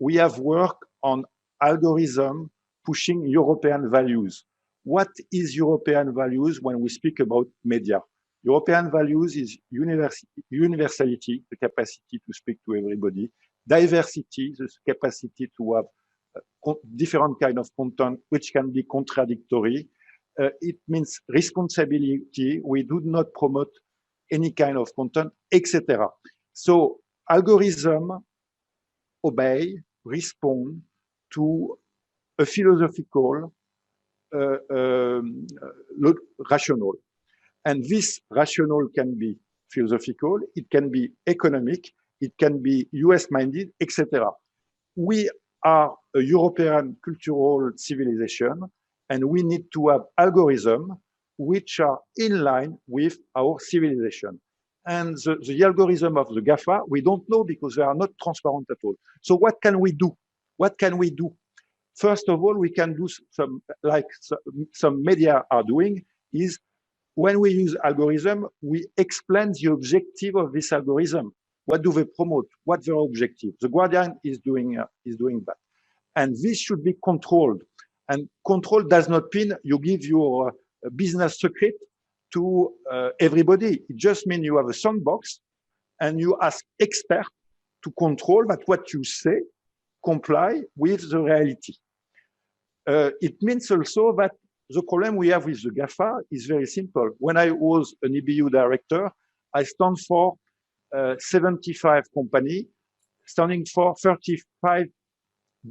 we have worked on algorithm pushing European values. What is European values when we speak about media? European values is universality, the capacity to speak to everybody, diversity, the capacity to have different kind of content which can be contradictory. It means responsibility. We do not promote any kind of content, etc. So algorithm obey, respond to a philosophical rationale. And this rationale can be philosophical, it can be economic, it can be US-minded, etc. We are a European cultural civilization, and we need to have algorithms which are in line with our civilization. And the algorithm of the GAFA, we don't know because they are not transparent at all. So what can we do? What can we do? First of all, we can do some, like some media are doing, is when we use algorithm, we explain the objective of this algorithm. What do they promote? What's their objective? The Guardian is doing that. And this should be controlled. And control does not mean you give your business secret to everybody. It just means you have a sandbox and you ask experts to control that what you say comply with the reality. It means also that the problem we have with the GAFA is very simple. When I was an EBU director, I stand for 75 companies, standing for 35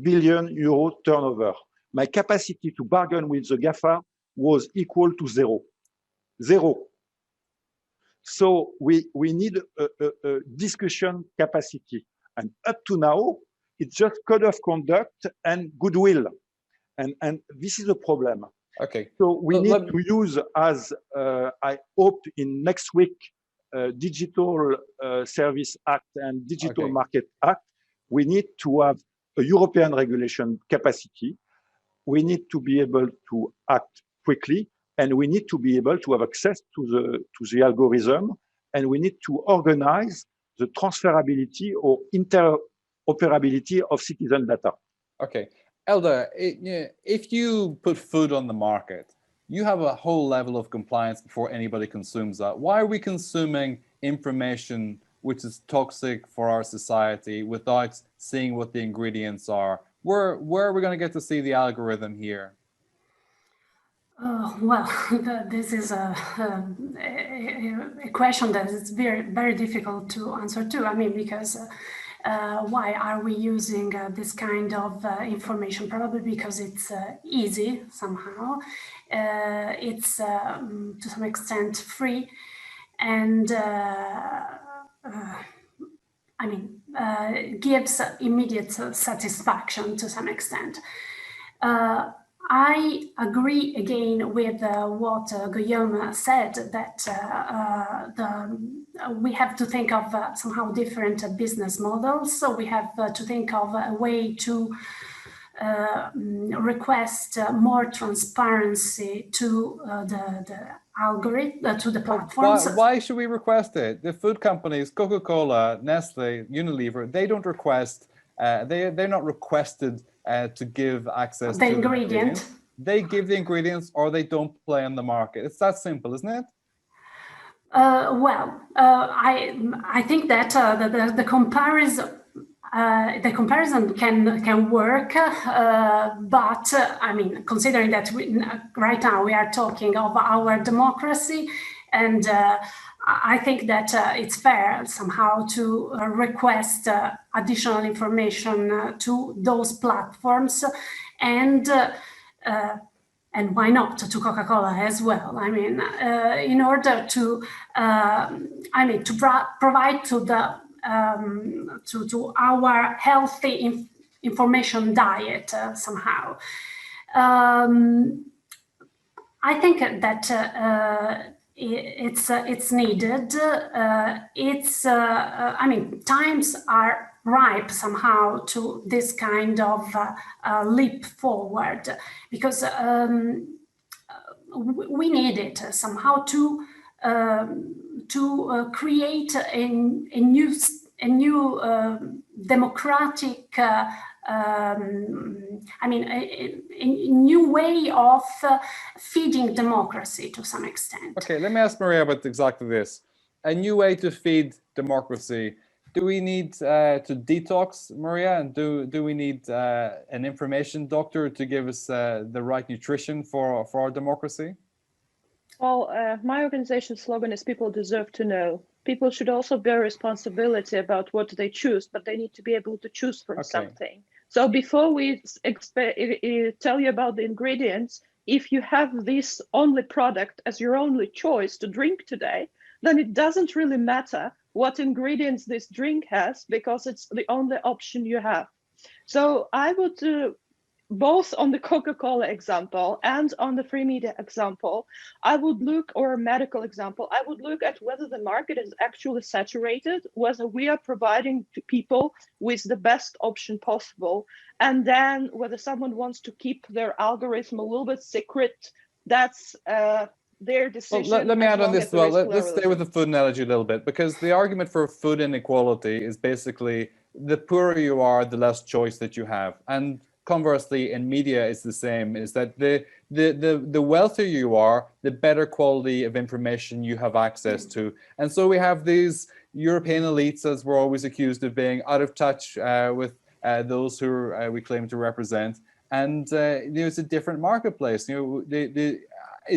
billion euro turnover. My capacity to bargain with the GAFA was equal to zero. Zero. So we need a discussion capacity. And up to now, it's just code of conduct and goodwill. And this is a problem. Okay. So we need to use, as I hope in next week, Digital Service Act and Digital Market Act, we need to have a European regulation capacity. We need to be able to act quickly, and we need to be able to have access to the algorithm, and we need to organize the transferability or interoperability of citizen data. Okay. Elda, if you put food on the market, you have a whole level of compliance before anybody consumes that. Why are we consuming information which is toxic for our society without seeing what the ingredients are? Where are we going to get to see the algorithm here? Well, this is a question that is very, very difficult to answer too. I mean, because why are we using this kind of information? Probably because it's easy somehow. It's to some extent free, and I mean, gives immediate satisfaction to some extent. I agree again with what Guillaume said, that we have to think of somehow different business models. So we have to think of a way to request more transparency to the algorithm, to the platforms. Why should we request it? The food companies, Coca-Cola, Nestle, Unilever, they don't request, they're not requested to give access to the ingredients. They give the ingredients or they don't play on the market. It's that simple, isn't it? I think that the comparison can work, but I mean, considering that right now we are talking of our democracy, and I think that it's fair somehow to request additional information to those platforms, and why not to Coca-Cola as well? I mean, in order to, provide to the to our healthy information diet somehow. I think that it's needed. I mean, times are ripe somehow to this kind of leap forward, because we need it somehow to create a new democratic. I mean, a new way of feeding democracy to some extent. Okay, let me ask Maria about exactly this. A new way to feed democracy. Do we need to detox, Maria? And do we need an information doctor to give us the right nutrition for our democracy? Well, my organization's slogan is "People deserve to know." People should also bear responsibility about what they choose, but they need to be able to choose from something. So before we tell you about the ingredients, if you have this only product as your only choice to drink today, then it doesn't really matter what ingredients this drink has, because it's the only option you have. So I would, both on the Coca-Cola example and on the free media example, I would look, or a medical example, I would look at whether the market is actually saturated, whether we are providing to people with the best option possible, and then whether someone wants to keep their algorithm a little bit secret, that's their decision. Well, let me add on this as well. Let's stay with the food analogy a little bit, because the argument for food inequality is basically the poorer you are, the less choice that you have. And conversely, in media, it's the same, is that the wealthier you are, the better quality of information you have access to. And so we have these European elites, as we're always accused of being, out of touch with those who we claim to represent. And there's a different marketplace.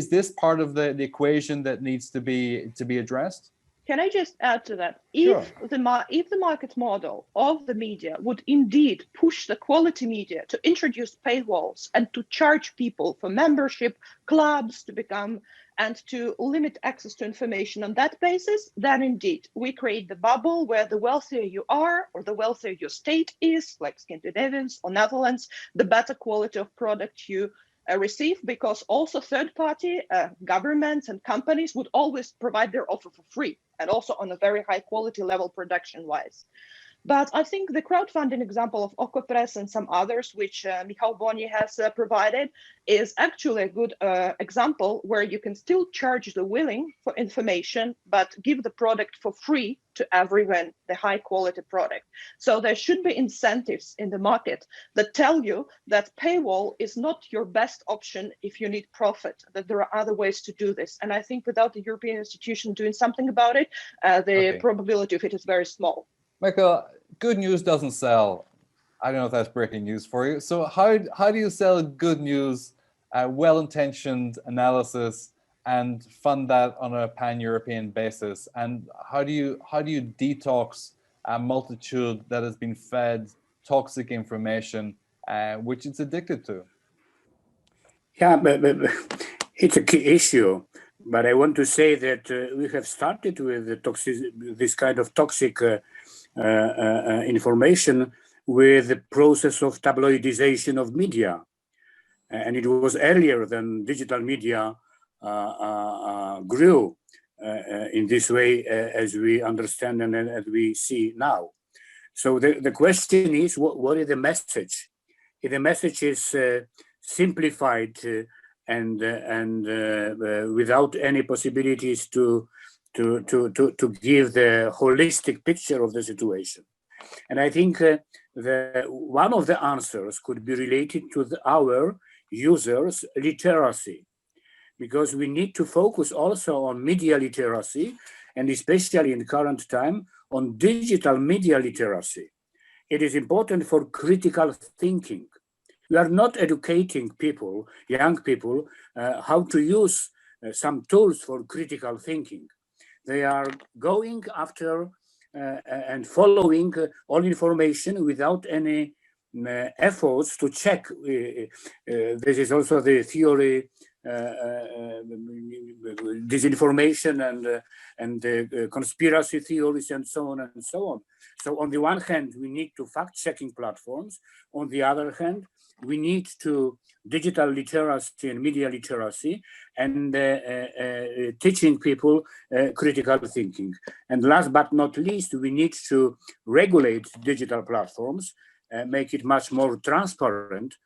Is this part of the equation that needs to be addressed? Can I just add to that? Sure. If the market model of the media would indeed push the quality media to introduce paywalls and to charge people for membership, clubs to become, and to limit access to information on that basis, then indeed we create the bubble where the wealthier you are, or the wealthier your state is, like Scandinavians or Netherlands, the better quality of product you receive, because also third-party governments and companies would always provide their offer for free, and also on a very high quality level production-wise. But I think the crowdfunding example of Okopress and some others, which Michał Boni has provided, is actually a good example where you can still charge the willing for information, but give the product for free to everyone, the high quality product. So there should be incentives in the market that tell you that paywall is not your best option if you need profit, that there are other ways to do this. And I think without the European institution doing something about it, the probability of it is very small. Michael, good news doesn't sell. I don't know if that's breaking news for you. So how do you sell good news, well-intentioned analysis, and fund that on a pan-European basis? And how do you detox a multitude that has been fed toxic information, which it's addicted to? Yeah, but it's a key issue. But I want to say that we have started with this kind of toxic information with the process of tabloidization of media. And it was earlier than digital media grew in this way, as we understand and as we see now. So the question is, what is the message? If the message is simplified and without any possibilities to give the holistic picture of the situation. And I think one of the answers could be related to our users' literacy, because we need to focus also on media literacy, and especially in current time, on digital media literacy. It is important for critical thinking. We are not educating people, young people, how to use some tools for critical thinking. They are going after and following all information without any efforts to check. This is also the theory, disinformation and conspiracy theories and so on and so on. So on the one hand, we need to fact-checking platforms. On the other hand, we need to digital literacy and media literacy, and teaching people critical thinking. And last but not least, we need to regulate digital platforms, make it much more transparent.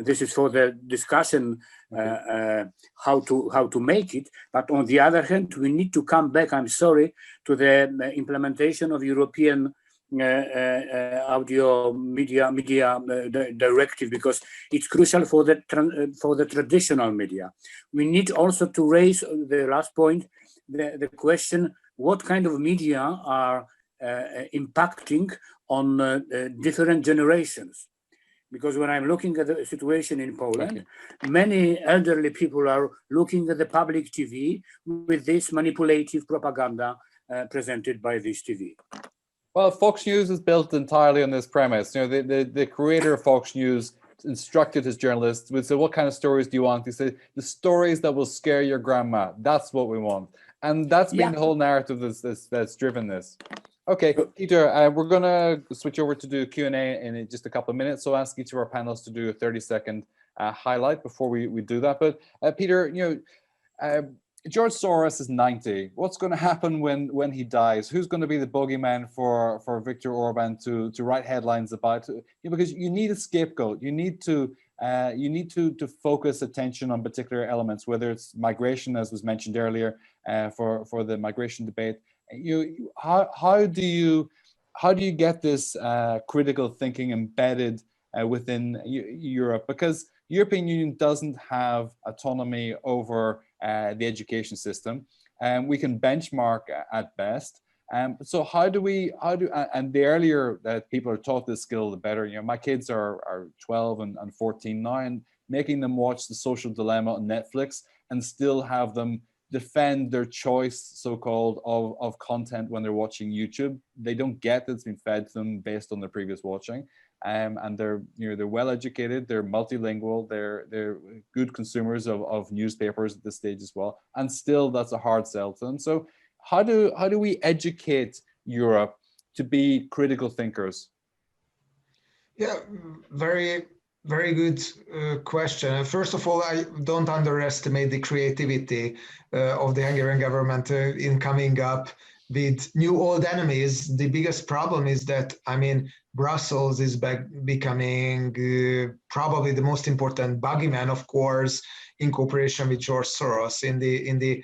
This is for the discussion how to make it. But on the other hand, we need to come back, I'm sorry, to the implementation of European audio media directive, because it's crucial for the traditional media. We need also to raise the last point, the question: what kind of media are impacting on different generations? Because when I'm looking at the situation in Poland, many elderly people are looking at the public TV with this manipulative propaganda presented by this TV. Well, Fox News is built entirely on this premise. You know, the creator of Fox News instructed his journalists, would say, what kind of stories do you want? He said, the stories that will scare your grandma. That's what we want. And that's been the whole narrative that's driven this. Okay, Peter, we're going to switch over to do Q&A in just a couple of minutes. So I'll ask each of our panelists to do a 30-second highlight before we do that. But Peter, you know, George Soros is 90. What's going to happen when he dies? Who's going to be the bogeyman for Viktor Orban to write headlines about? Because you need a scapegoat. You need to focus attention on particular elements, whether it's migration, as was mentioned earlier, for the migration debate. How do you get this critical thinking embedded within Europe? Because European Union doesn't have autonomy over the education system, and we can benchmark at best. So how do and the earlier that people are taught this skill, the better. You know, my kids are 12 and 14 now, and making them watch The Social Dilemma on Netflix and still have them defend their choice, so-called, of content when they're watching YouTube. They don't get that it's been fed to them based on their previous watching. And they're well educated, they're multilingual, they're good consumers of newspapers at this stage as well, and still that's a hard sell to them. So how do we educate Europe to be critical thinkers? Yeah, very good question. First of all, I don't underestimate the creativity of the Hungarian government in coming up with new old enemies. The biggest problem is that, I mean, Brussels is becoming probably the most important boogeyman, of course, in cooperation with George Soros in the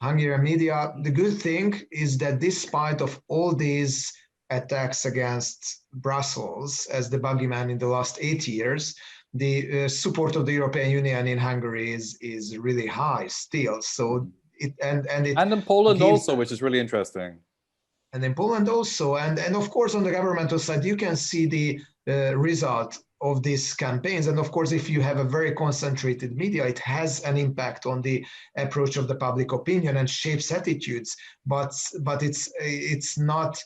Hungarian media. The good thing is that despite of all these attacks against Brussels as the boogeyman in the last 8 years, the support of the European Union in Hungary is really high still. So and in Poland also, which is really interesting. And in Poland also, and of course on the governmental side, you can see the result of these campaigns. And of course, if you have a very concentrated media, it has an impact on the approach of the public opinion and shapes attitudes. But it's not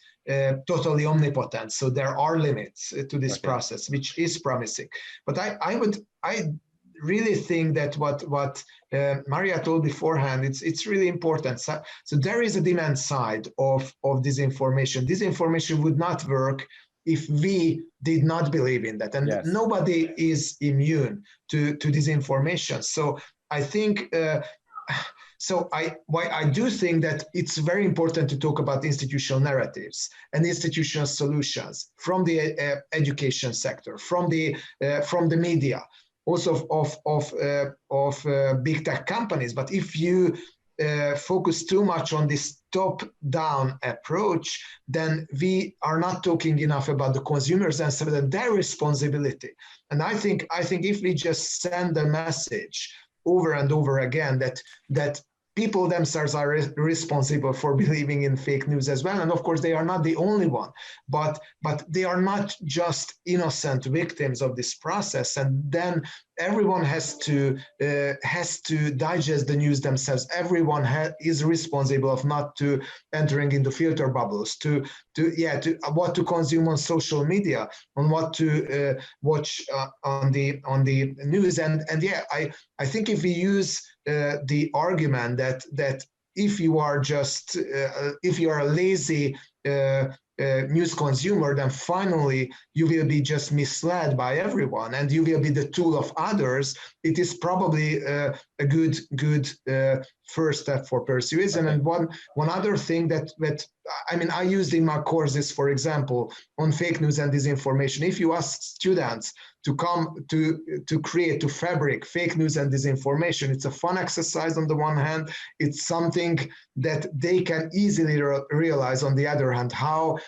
totally omnipotent. So there are limits to this process, which is promising. But I really think that what Maria told beforehand, it's really important. So there is a demand side of disinformation. Disinformation would not work if we did not believe in that, and nobody is immune to disinformation. So I think I do think that it's very important to talk about institutional narratives and institutional solutions from the education sector, from the media, also of big tech companies. But if you focus too much on this top-down approach, then we are not talking enough about the consumers and some of their responsibility. And I think if we just send a message over and over again that people themselves are responsible for believing in fake news as well. And of course, they are not the only one, but they are not just innocent victims of this process. And then everyone has to digest the news themselves. Everyone is responsible of not to entering into filter bubbles, to what to consume on social media, on what to watch on the news. And I think if we use the argument that if you are just if you are a lazy news consumer, then finally you will be just misled by everyone and you will be the tool of others. It is probably a good first step for persuasion. And one other thing that I mean, I used in my courses, for example, on fake news and disinformation. If you ask students to come to fabric fake news and disinformation, it's a fun exercise on the one hand. It's something that they can easily realize on the other hand, how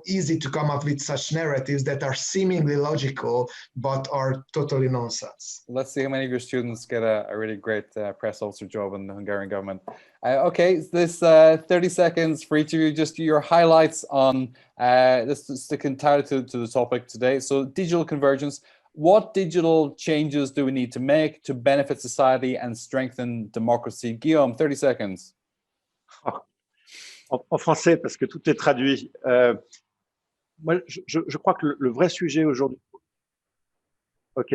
easy to come up with such narratives that are seemingly logical but are totally nonsense. Let's see how many of your students get a really great press officer job in the Hungarian government. Okay, this 30 seconds for each of you, just your highlights on this, stick entirely to the topic today. So digital convergence, what digital changes do we need to make to benefit society and strengthen democracy? Guillaume, 30 seconds. En français, parce que tout est traduit. Moi, je crois que le vrai sujet aujourd'hui... Ok,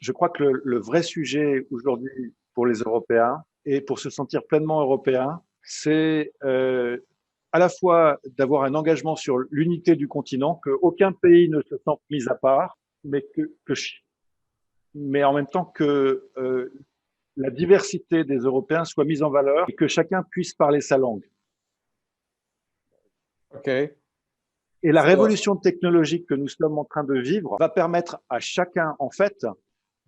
je crois que le vrai sujet aujourd'hui pour les Européens et pour se sentir pleinement européen, c'est à la fois d'avoir un engagement sur l'unité du continent, qu'aucun pays ne se sente mis à part, mais en même temps que la diversité des Européens soit mise en valeur et que chacun puisse parler sa langue. Okay. Et la révolution technologique que nous sommes en train de vivre va permettre à chacun, en fait,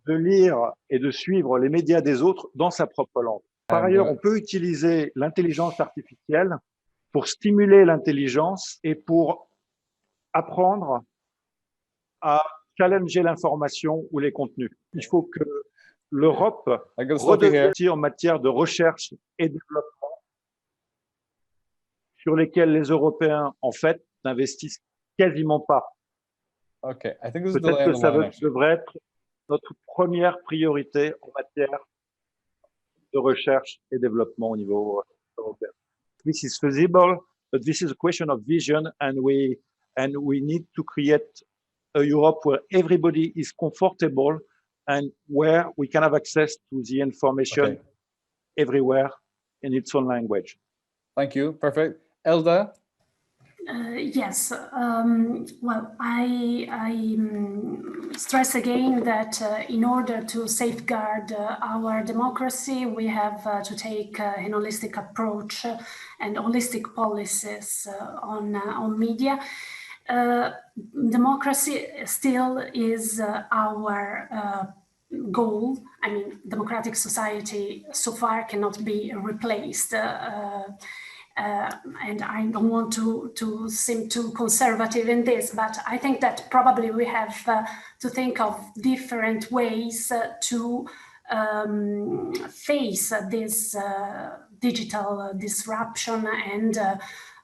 de lire et de suivre les médias des autres dans sa propre langue. Par ailleurs, on peut utiliser l'intelligence artificielle pour stimuler l'intelligence et pour apprendre à challenger l'information ou les contenus. Il faut que l'Europe redevienne en matière de recherche et développement sur lesquels les Européens, en fait, n'investissent quasiment pas. Okay, I think peut-être que ça devrait être notre première priorité en matière de recherche et développement au niveau européen. This is feasible, but this is a question of vision, and we need to create a Europe where everybody is comfortable and where we can have access to the information everywhere in its own language. Thank you. Perfect. Elda? Yes. Well, I stress again that in order to safeguard our democracy, we have to take an holistic approach and holistic policies on media. Democracy still is our goal. I mean, democratic society so far cannot be replaced. And I don't want to seem too conservative in this, but I think that probably we have to think of different ways to face this digital disruption, and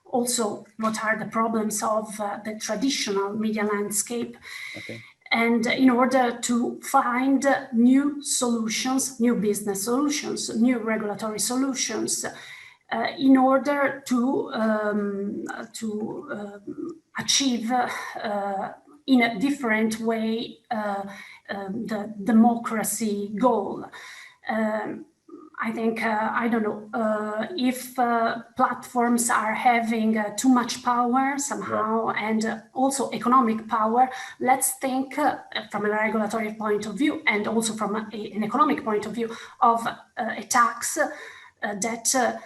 also what are the problems of the traditional media landscape. Okay. And in order to find new solutions, new business solutions, new regulatory solutions, in order to achieve in a different way the democracy goal. I think, I don't know, if platforms are having too much power somehow, and also economic power, let's think from a regulatory point of view and also from an economic point of view of a tax that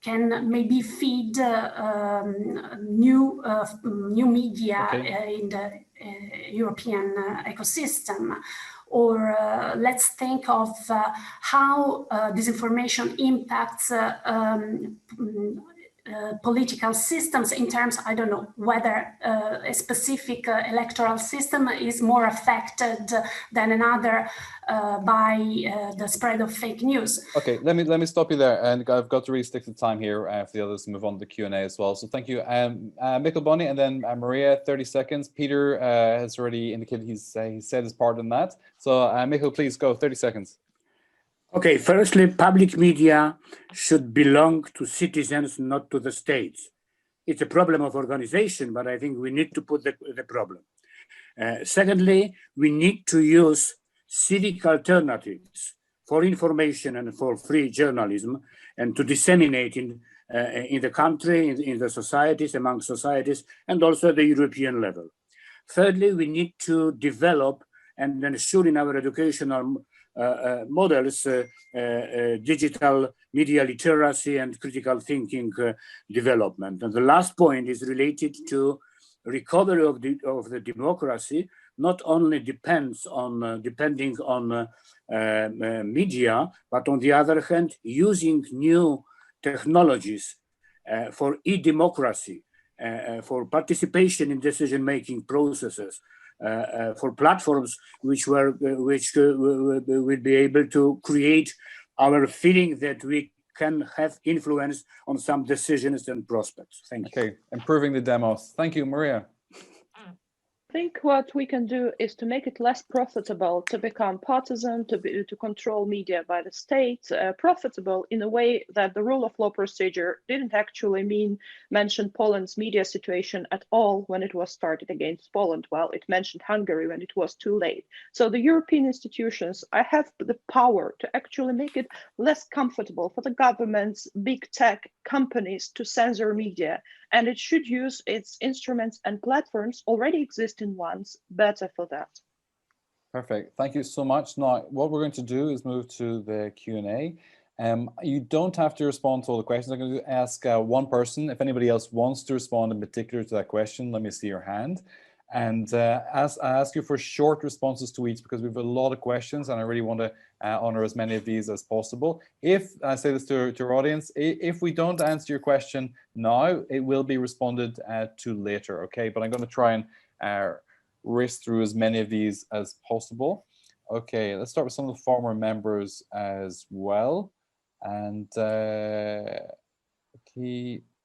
can maybe feed new media in the European ecosystem. Or let's think of how disinformation impacts political systems in terms, I don't know, whether a specific electoral system is more affected than another by the spread of fake news. Okay, let me stop you there, and I've got to really stick to time here for the others to move on to the Q&A as well. So thank you, Mikkel Bonny, and then Maria, 30 seconds. Peter has already indicated he said his part in that. So Mikkel, please go, 30 seconds. Okay, firstly, public media should belong to citizens, not to the states. It's a problem of organization, but I think we need to put the problem. Secondly, we need to use civic alternatives for information and for free journalism, and to disseminate in the country, in the societies, among societies, and also at the European level. Thirdly, we need to develop and ensure in our educational models digital media literacy and critical thinking development. And the last point is related to recovery of the democracy. Not only depending on media, but on the other hand, using new technologies for e-democracy, for participation in decision-making processes, for platforms which will be able to create our feeling that we can have influence on some decisions and prospects. Thank you. Okay, improving the demos. Thank you, Maria. I think what we can do is to make it less profitable to become partisan, to control media by the state, profitable in a way that the rule of law procedure didn't actually mention Poland's media situation at all when it was started against Poland. Well, it mentioned Hungary when it was too late. So the European institutions, I have the power to actually make it less comfortable for the governments, big tech companies to censor media. And it should use its instruments and platforms, already existing ones, better for that. Perfect. Thank you so much. Now, what we're going to do is move to the Q&A. You don't have to respond to all the questions. I'm going to ask one person. If anybody else wants to respond in particular to that question, let me see your hand. And I ask you for short responses to each because we have a lot of questions and I really want to honor as many of these as possible. If, I say this to our audience, if we don't answer your question now, it will be responded to later, okay? But I'm going to try and race through as many of these as possible. Okay, let's start with some of the former members as well. And okay,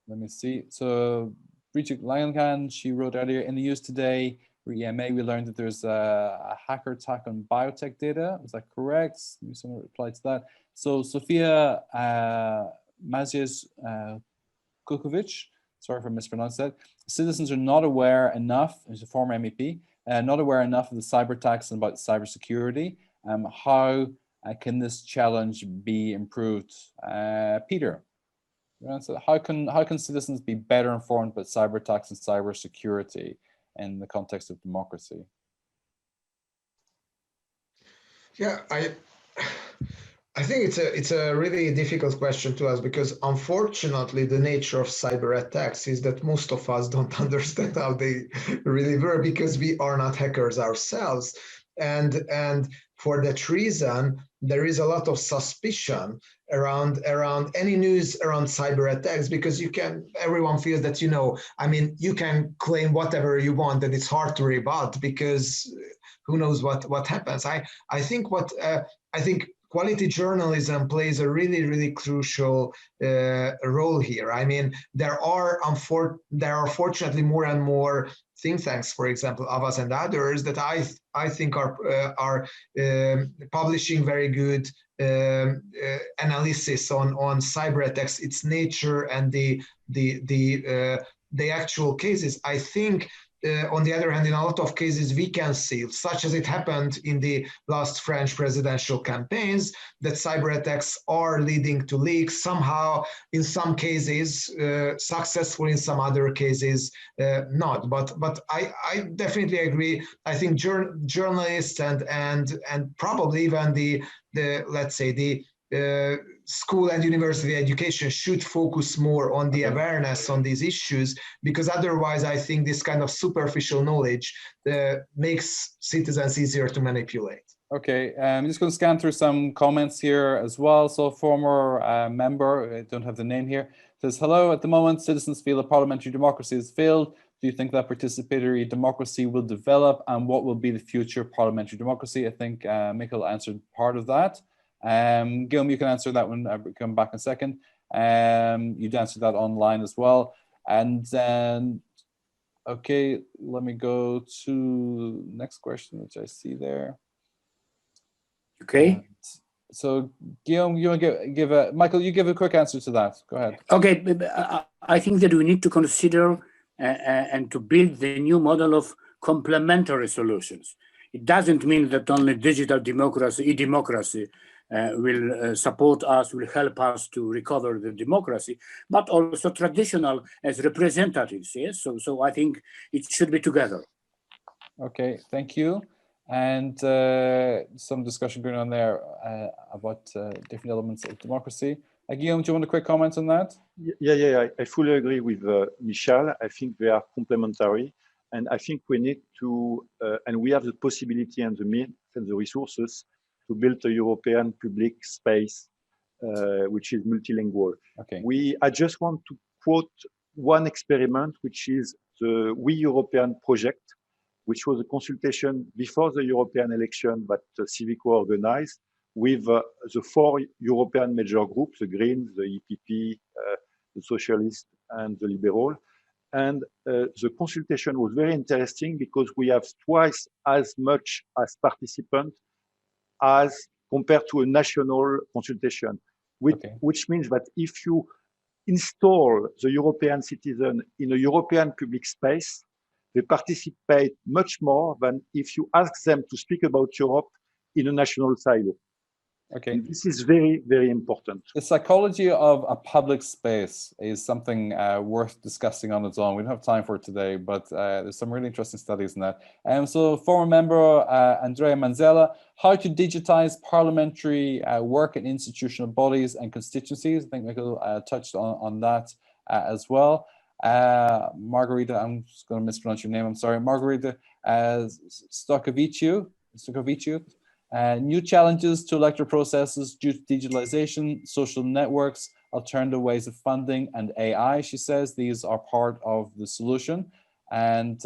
let me see. So Bridget Langan, she wrote earlier, in the news today, for EMA, we learned that there's a hacker attack on biotech data. Was that correct? Maybe someone replied to that. So Sofia Mazjes Kukovic, sorry if I mispronounced that. Citizens are not aware enough, as a former MEP, not aware enough of the cyber attacks and about cybersecurity. How can this challenge be improved? Peter, how can citizens be better informed about cyber attacks and cybersecurity in the context of democracy? Yeah, I think it's a really difficult question to ask because unfortunately the nature of cyber attacks is that most of us don't understand how they really work because we are not hackers ourselves. And for that reason, there is a lot of suspicion around any news around cyber attacks because everyone feels that, I mean, you can claim whatever you want and it's hard to rebut because who knows what happens. I think quality journalism plays a really, really crucial role here. I mean, there are fortunately more and more think tanks, for example, Avaz and others, that I think are publishing very good analysis on cyber attacks, its nature, and the actual cases. I think. On the other hand, in a lot of cases, we can see, such as it happened in the last French presidential campaigns, that cyber attacks are leading to leaks somehow, in some cases successful, in some other cases not. But I definitely agree. I think journalists and probably even the let's say the school and university education should focus more on the awareness on these issues, because otherwise I think this kind of superficial knowledge makes citizens easier to manipulate. Okay, I'm just going to scan through some comments here as well. So former member, I don't have the name here, says, hello, at the moment citizens feel that parliamentary democracy has failed. Do you think that participatory democracy will develop, and what will be the future parliamentary democracy? I think Mikhail answered part of that. Guillaume, you can answer that one. I'll come back in a second. You'd answered that online as well. And then, okay, let me go to next question, which I see there. Okay. So Guillaume, you want to give a, Michael, you give a quick answer to that. Go ahead. Okay, I think that we need to consider and to build the new model of complementary solutions. It doesn't mean that only digital democracy, e-democracy, will support us, will help us to recover the democracy, but also traditional as representatives. Yes, so I think it should be together. Okay, thank you. And some discussion going on there about different elements of democracy. Guillaume, do you want a quick comment on that? Yeah, I fully agree with Michal. I think they are complementary. And I think we need to, and we have the possibility and the means and the resources to build a European public space, which is multilingual. Okay. I just want to quote one experiment, which is the We European project, which was a consultation before the European election, but Civico organized with the 4 European major groups, the Greens, the EPP, the Socialists, and the Liberal. And the consultation was very interesting because we have twice as much as participants as compared to a national consultation, which means that if you install the European citizen in a European public space, they participate much more than if you ask them to speak about Europe in a national silo. Okay. And this is very, very important. The psychology of a public space is something worth discussing on its own. We don't have time for it today, but there's some really interesting studies in that. So former member Andrea Manzella, how to digitize parliamentary work in institutional bodies and constituencies. I think Michael touched on that as well. Margarita, I'm just going to mispronounce your name, I'm sorry. Margarita Stokoviciu. New challenges to electoral processes due to digitalization, social networks, alternative ways of funding, and AI, she says. These are part of the solution. And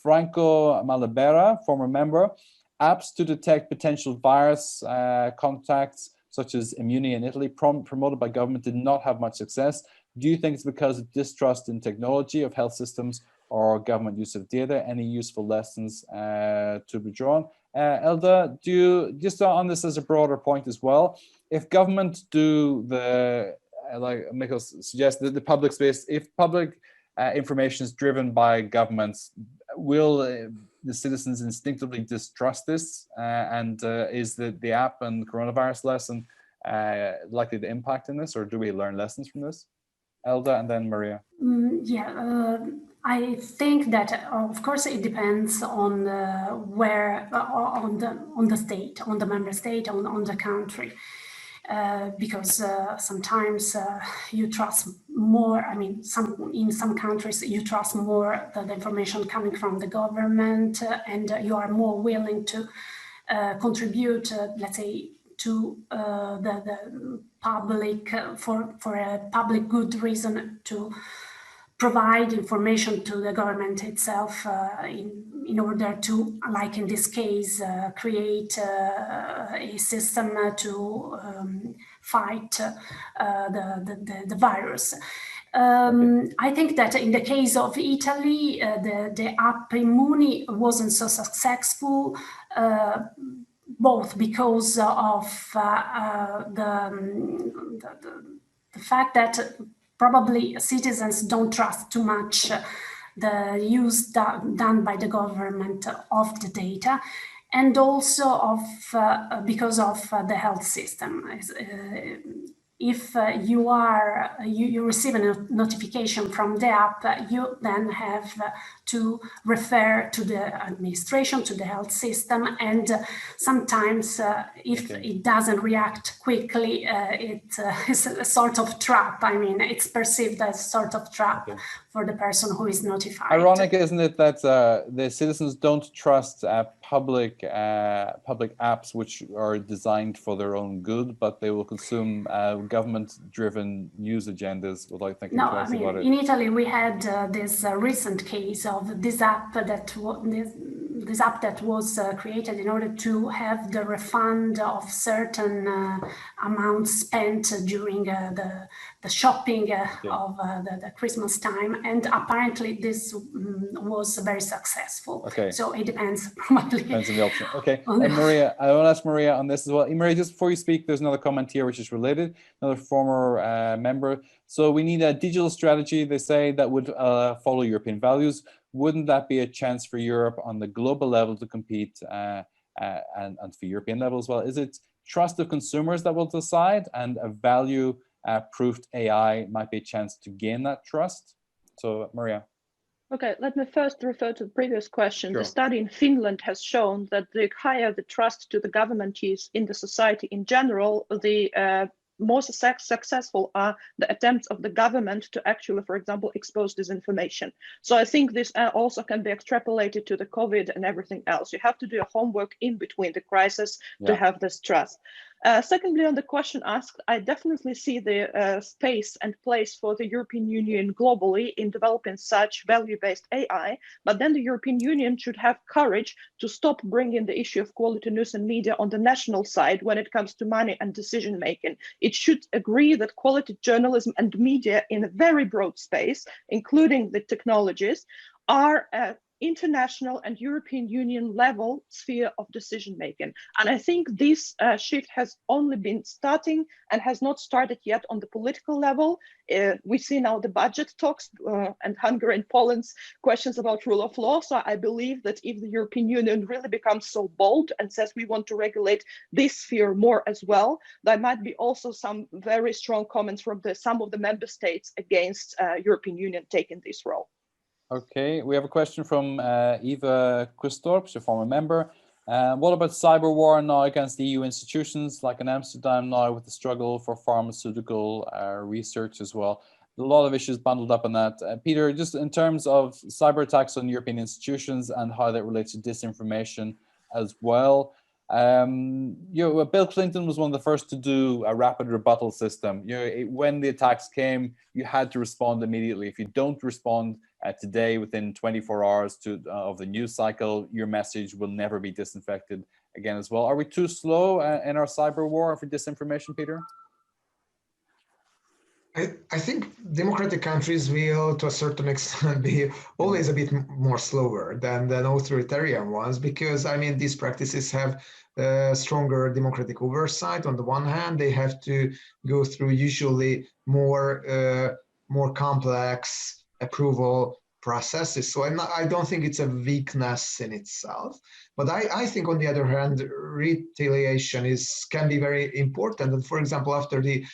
Franco Malabera, former member, apps to detect potential virus contacts, such as Immuni in Italy, promoted by government, did not have much success. Do you think it's because of distrust in technology of health systems or government use of data? Any useful lessons to be drawn? Elda, do you, just on this as a broader point as well, if government do the, like Mikkel suggested, the public space, if public information is driven by governments, will the citizens instinctively distrust this? And is the app and coronavirus lesson likely to impact in this, or do we learn lessons from this? Elda and then Maria. I think that, of course, it depends on where, on the state, on the member state, on the country, because sometimes you trust more. I mean, in some countries you trust more the information coming from the government, and you are more willing to contribute, let's say, to the public for a public good reason, to provide information to the government itself in order to, like in this case, create a system to fight the virus. I think that in the case of Italy, the app Immuni wasn't so successful, both because of the fact that probably citizens don't trust too much the use done by the government of the data, and also of because of the health system. If you receive a notification from the app, you then have to refer to the administration, to the health system, and sometimes if it doesn't react quickly, it is a sort of trap. I mean, it's perceived as a sort of trap for the person who is notified. Ironic, isn't it, that the citizens don't trust public apps which are designed for their own good, but they will consume government-driven news agendas without thinking twice about it. In Italy, we had this recent case of this app that was created in order to have the refund of certain amounts spent during the shopping of the Christmas time, and apparently this was very successful. So it depends, probably. Depends on the option. And Maria, I want to ask Maria on this as well. Maria, just before you speak, there's another comment here which is related, another former member. So we need a digital strategy, they say, that would follow European values. Wouldn't that be a chance for Europe on the global level to compete and for European level as well? Is it trust of consumers that will decide, and a value-proofed AI might be a chance to gain that trust. So, Maria. Okay, let me first refer to the previous question. Sure. The study in Finland has shown that the higher the trust to the government is in the society in general, the more successful are the attempts of the government to actually, for example, expose disinformation. So I think this also can be extrapolated to the COVID and everything else. You have to do your homework in between the crisis to have this trust. Secondly, on the question asked, I definitely see the space and place for the European Union globally in developing such value-based AI, but then the European Union should have courage to stop bringing the issue of quality news and media on the national side when it comes to money and decision-making. It should agree that quality journalism and media in a very broad space, including the technologies, are international and European Union level sphere of decision making. And I think this shift has only been starting and has not started yet on the political level. We see now the budget talks and Hungary and Poland's questions about rule of law. So I believe that if the European Union really becomes so bold and says we want to regulate this sphere more as well, there might be also some very strong comments from some of the member states against European Union taking this role. Okay, we have a question from Eva Quistorp, she's a former member. What about cyber war now against EU institutions, like in Amsterdam now with the struggle for pharmaceutical research as well? A lot of issues bundled up in that. Peter, just in terms of cyber attacks on European institutions and how that relates to disinformation as well. Bill Clinton was one of the first to do a rapid rebuttal system. When the attacks came, you had to respond immediately. If you don't respond today within 24 hours of the news cycle, your message will never be disinfected again as well. Are we too slow in our cyber war for disinformation, Peter? I think democratic countries will, to a certain extent, be always a bit more slower than authoritarian ones, because I mean these practices have stronger democratic oversight. On the one hand, they have to go through usually more complex approval processes. So I don't think it's a weakness in itself. But I think on the other hand, retaliation can be very important. And for example, after the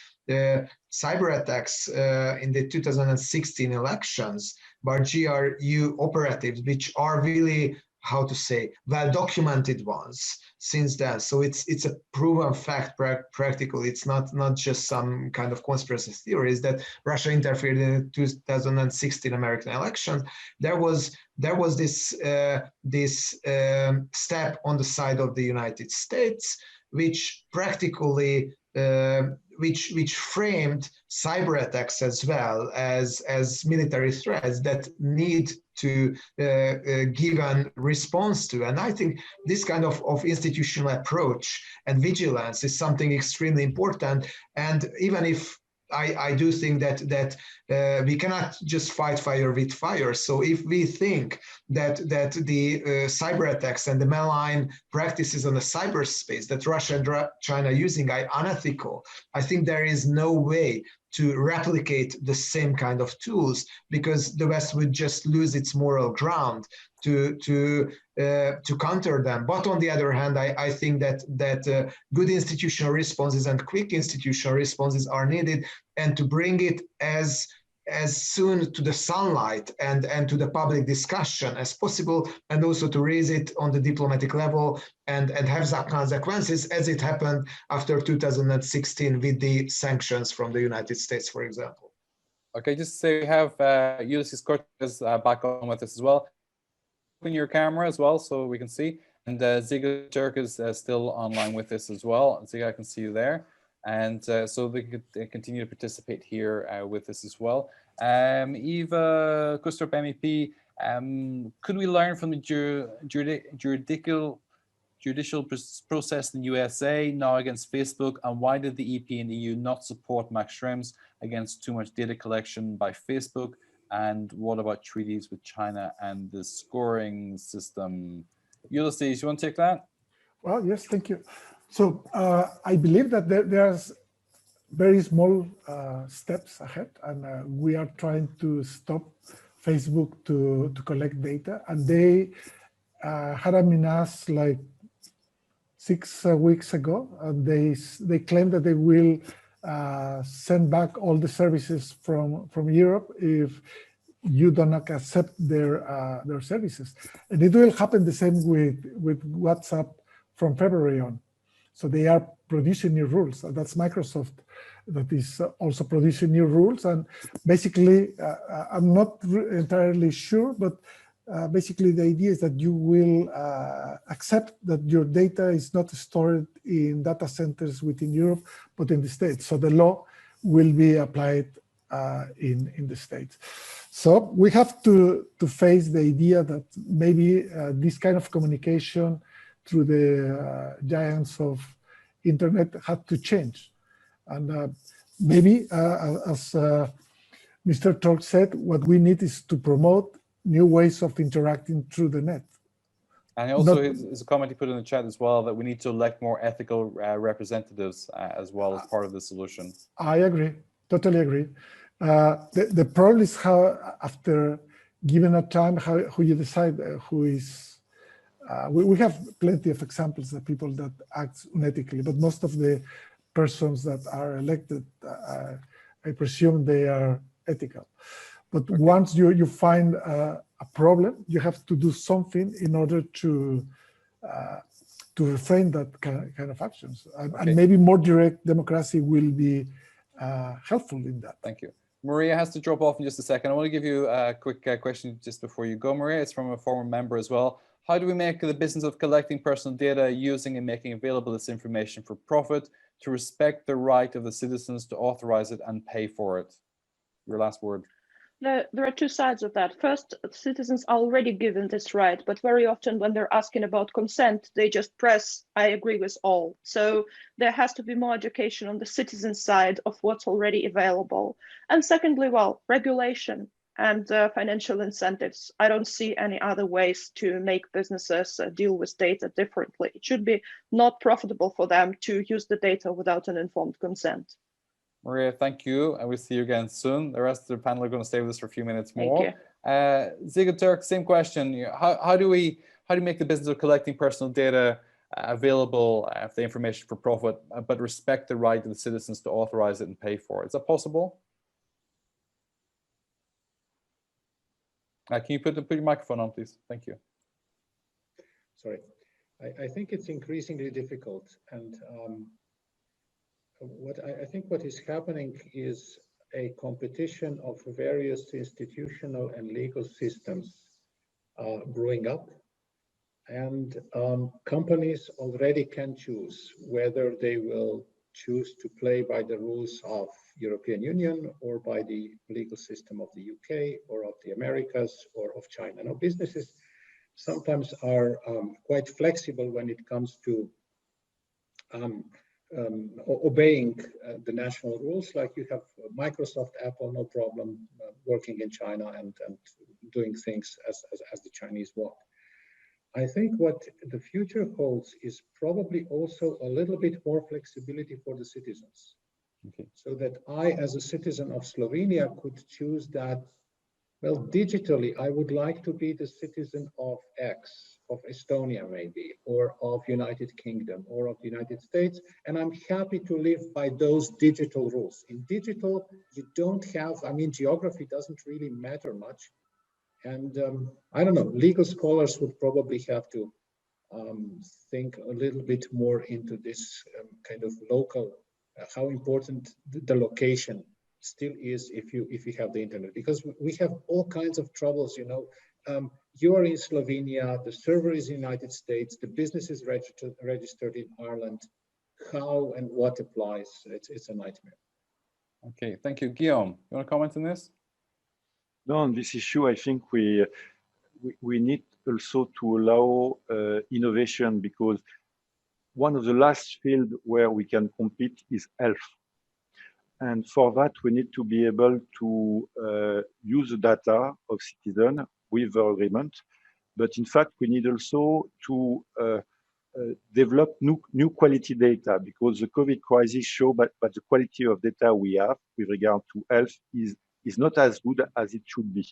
cyber attacks in the 2016 elections by GRU operatives, which are really, how to say, well-documented ones since then. So it's a proven fact practically. It's not just some kind of conspiracy theories that Russia interfered in the 2016 American elections. There was this step on the side of the United States, which practically which framed cyber attacks as well as military threats that need to give a response to. And I think this kind of institutional approach and vigilance is something extremely important. And even if I do think that we cannot just fight fire with fire. So if we think that the cyber attacks and the malign practices on the cyberspace that Russia and China are using are unethical, I think there is no way to replicate the same kind of tools, because the West would just lose its moral ground to counter them. But on the other hand, I think that good institutional responses and quick institutional responses are needed, and to bring it as soon to the sunlight and to the public discussion as possible, and also to raise it on the diplomatic level and have some consequences, as it happened after 2016 with the sanctions from the United States, for example. Okay, just to say we have Ulysses Cortez back on with us as well. Open your camera as well so we can see. And Ziga Turk is still online with us as well. Ziga, I can see you there. And so they could continue to participate here with us as well. Eva Kustrup, MEP, could we learn from the judicial process in the USA now against Facebook, and why did the EP and the EU not support Max Schrems against too much data collection by Facebook? And what about treaties with China and the scoring system? Ulysses, you want to take that? Well, yes, thank you. So I believe that there's very small steps ahead, and we are trying to stop Facebook to collect data, and they had us like 6 weeks ago, and they claim that they will send back all the services from Europe if you do not accept their services. And it will happen the same with WhatsApp from February on. So they are producing new rules. That's Microsoft that is also producing new rules. And basically, I'm not entirely sure, but basically the idea is that you will accept that your data is not stored in data centers within Europe, but in the States. So the law will be applied in the States. So we have to face the idea that maybe this kind of communication through the giants of internet had to change. And maybe, as Mr. Tork said, what we need is to promote new ways of interacting through the net. And also his comment he put in the chat as well, that we need to elect more ethical representatives as well as part of the solution. I agree, totally agree. The problem is how, after given a time, how you decide who is. We have plenty of examples of people that act unethically, but most of the persons that are elected, I presume they are ethical. But once you find a problem, you have to do something in order to refrain that kind of actions. And maybe more direct democracy will be helpful in that. Thank you. Maria has to drop off in just a second. I want to give you a quick question just before you go, Maria. It's from a former member as well. How do we make the business of collecting personal data, using and making available this information for profit, to respect the right of the citizens to authorize it and pay for it? Your last word. There are two sides of that. First, citizens are already given this right, but very often when they're asking about consent, they just press, I agree with all. So there has to be more education on the citizen side of what's already available. And secondly, well, regulation and financial incentives. I don't see any other ways to make businesses deal with data differently. It should be not profitable for them to use the data without an informed consent. Maria, thank you, and we'll see you again soon. The rest of the panel are going to stay with us for a few minutes more. Ziga Turk, same question. How do we make the business of collecting personal data available for the information for profit, but respect the right of the citizens to authorize it and pay for it? Is that possible? Can you put your microphone on, please? Thank you. Sorry, I think it's increasingly difficult, and I think what is happening is a competition of various institutional and legal systems growing up, and companies already can choose whether they will choose to play by the rules of European Union or by the legal system of the UK or of the Americas or of China. Now, businesses sometimes are quite flexible when it comes to obeying the national rules. Like you have Microsoft, Apple, no problem working in China and doing things as the Chinese want. I think what the future holds is probably also a little bit more flexibility for the citizens. Okay. So that I, as a citizen of Slovenia, could choose that, well, digitally, I would like to be the citizen of X, of Estonia maybe, or of United Kingdom, or of the United States, and I'm happy to live by those digital rules. In digital, you don't have, I mean, geography doesn't really matter much. And I don't know, legal scholars would probably have to think a little bit more into this kind of local, how important the location still is if you have the internet, because we have all kinds of troubles. You know, you are in Slovenia, the server is in the United States, the business is registered in Ireland. How and what applies? It's a nightmare. Okay, thank you, Guillaume. You want to comment on this? No, on this issue, I think we need also to allow innovation, because one of the last fields where we can compete is health. And for that, we need to be able to use the data of citizens with the agreement. But in fact, we need also to develop new quality data, because the COVID crisis showed that the quality of data we have with regard to health is not as good as it should be.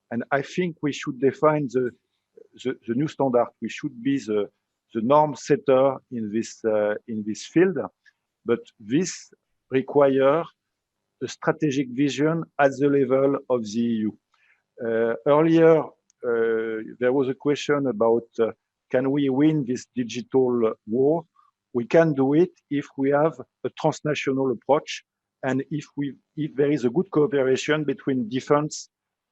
And I think we should define the new standard. We should be norm setter in this field, but this requires a strategic vision at the level of the EU. Earlier, there was a question about can we win this digital war? We can do it if we have a transnational approach and if there is a good cooperation between defense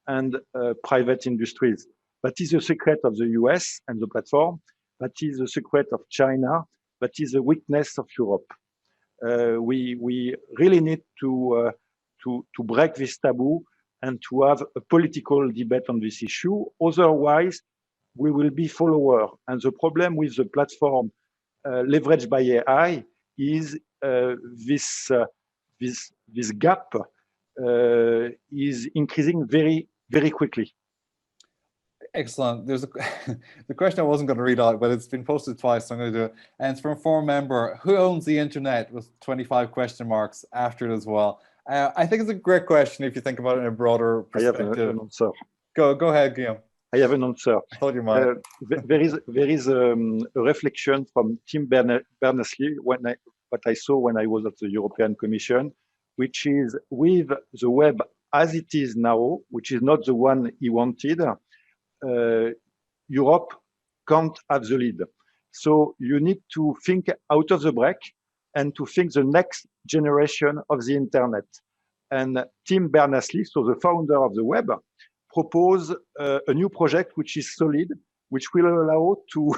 and private industries. That is the secret of the US and the platform. That is the secret of China. That is the weakness of Europe. We really need to break this taboo and to have a political debate on this issue. Otherwise, we will be follower. And the problem with the platform leveraged by AI is this gap is increasing very, very quickly. Excellent. There's the question I wasn't going to read out, but it's been posted twice, so I'm going to do it. And it's from a former member: who owns the internet, with 25 question marks after it as well. I think it's a great question if you think about it in a broader perspective. I have an answer. Go ahead, Guillaume. I have an answer. I thought you might. There is a reflection from Tim Berners-Lee what I saw when I was at the European Commission, which is with the web as it is now, which is not the one he wanted. Europe can't have the lead. So you need to think out of the break and to think the next generation of the internet. And Tim Berners-Lee, so the founder of the web, proposed a new project which is solid, which will allow to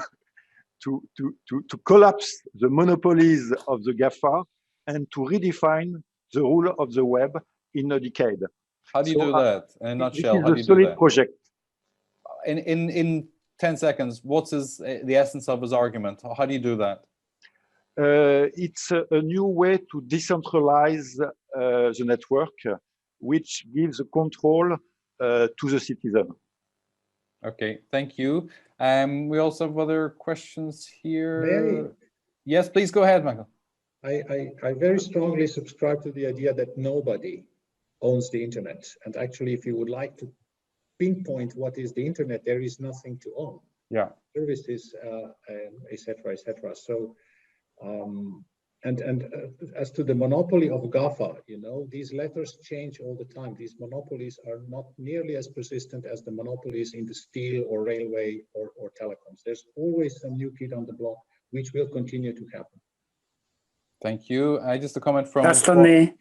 collapse the monopolies of the GAFA and to redefine the rule of the web in a decade. How do you do that? In a nutshell, how do you do that? It's a solid project. In 10 seconds, what's the essence of his argument? How do you do that? It's a new way to decentralize the network, which gives control to the citizen. Okay, thank you. We also have other questions here. Mary, yes, please go ahead, Michael. I very strongly subscribe to the idea that nobody owns the internet. And actually, if you would like to pinpoint what is the internet, there is nothing to own. Yeah. Services, etc., etc. So, as to the monopoly of GAFA, these letters change all the time. These monopolies are not nearly as persistent as the monopolies in the steel or railway or telecoms. There's always some new kid on the block, which will continue to happen. Thank you. Just a comment from. Just only,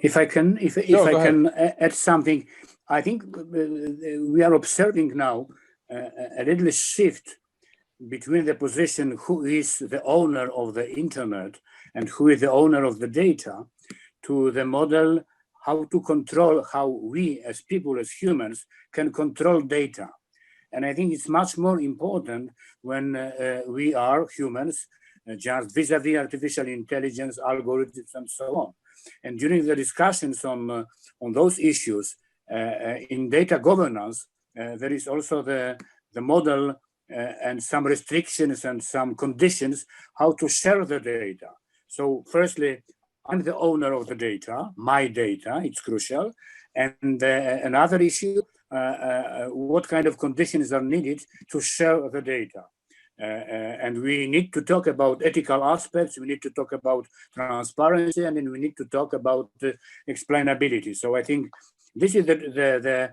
if I can add something, I think we are observing now a little shift between the position who is the owner of the internet and who is the owner of the data, to the model how to control, how we as people, as humans, can control data. And I think it's much more important when we are humans, just vis-a-vis artificial intelligence, algorithms, and so on. And during the discussions on those issues in data governance, there is also the model and some restrictions and some conditions how to share the data. So firstly, I'm the owner of the data, my data, it's crucial. And another issue, what kind of conditions are needed to share the data. And we need to talk about ethical aspects, we need to talk about transparency, and then we need to talk about the explainability. So I think this is the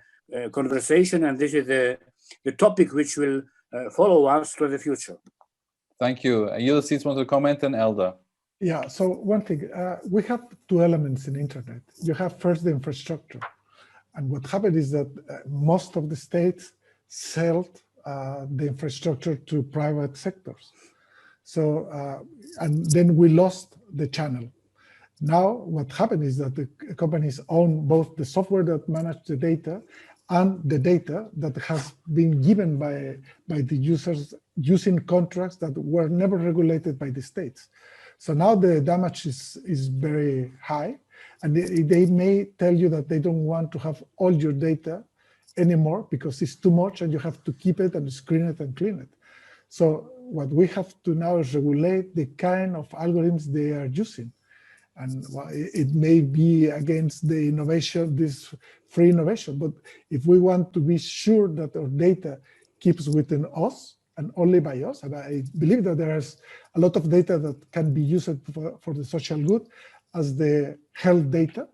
conversation, and this is the topic which will follow us to the future. Thank you. Ulysses wants to comment, and Elda. Yeah, so one thing, we have two elements in internet. You have first the infrastructure. And what happened is that most of the states sell the infrastructure to private sectors. So, and then we lost the channel. Now, what happened is that the companies own both the software that manage the data and the data that has been given by the users using contracts that were never regulated by the states. So now the damage is very high, and they may tell you that they don't want to have all your data anymore because it's too much and you have to keep it and screen it and clean it. So what we have to now is regulate the kind of algorithms they are using. And it may be against the innovation, this free innovation, but if we want to be sure that our data keeps within us and only by us. And I believe that there's a lot of data that can be used for the social good as the health data,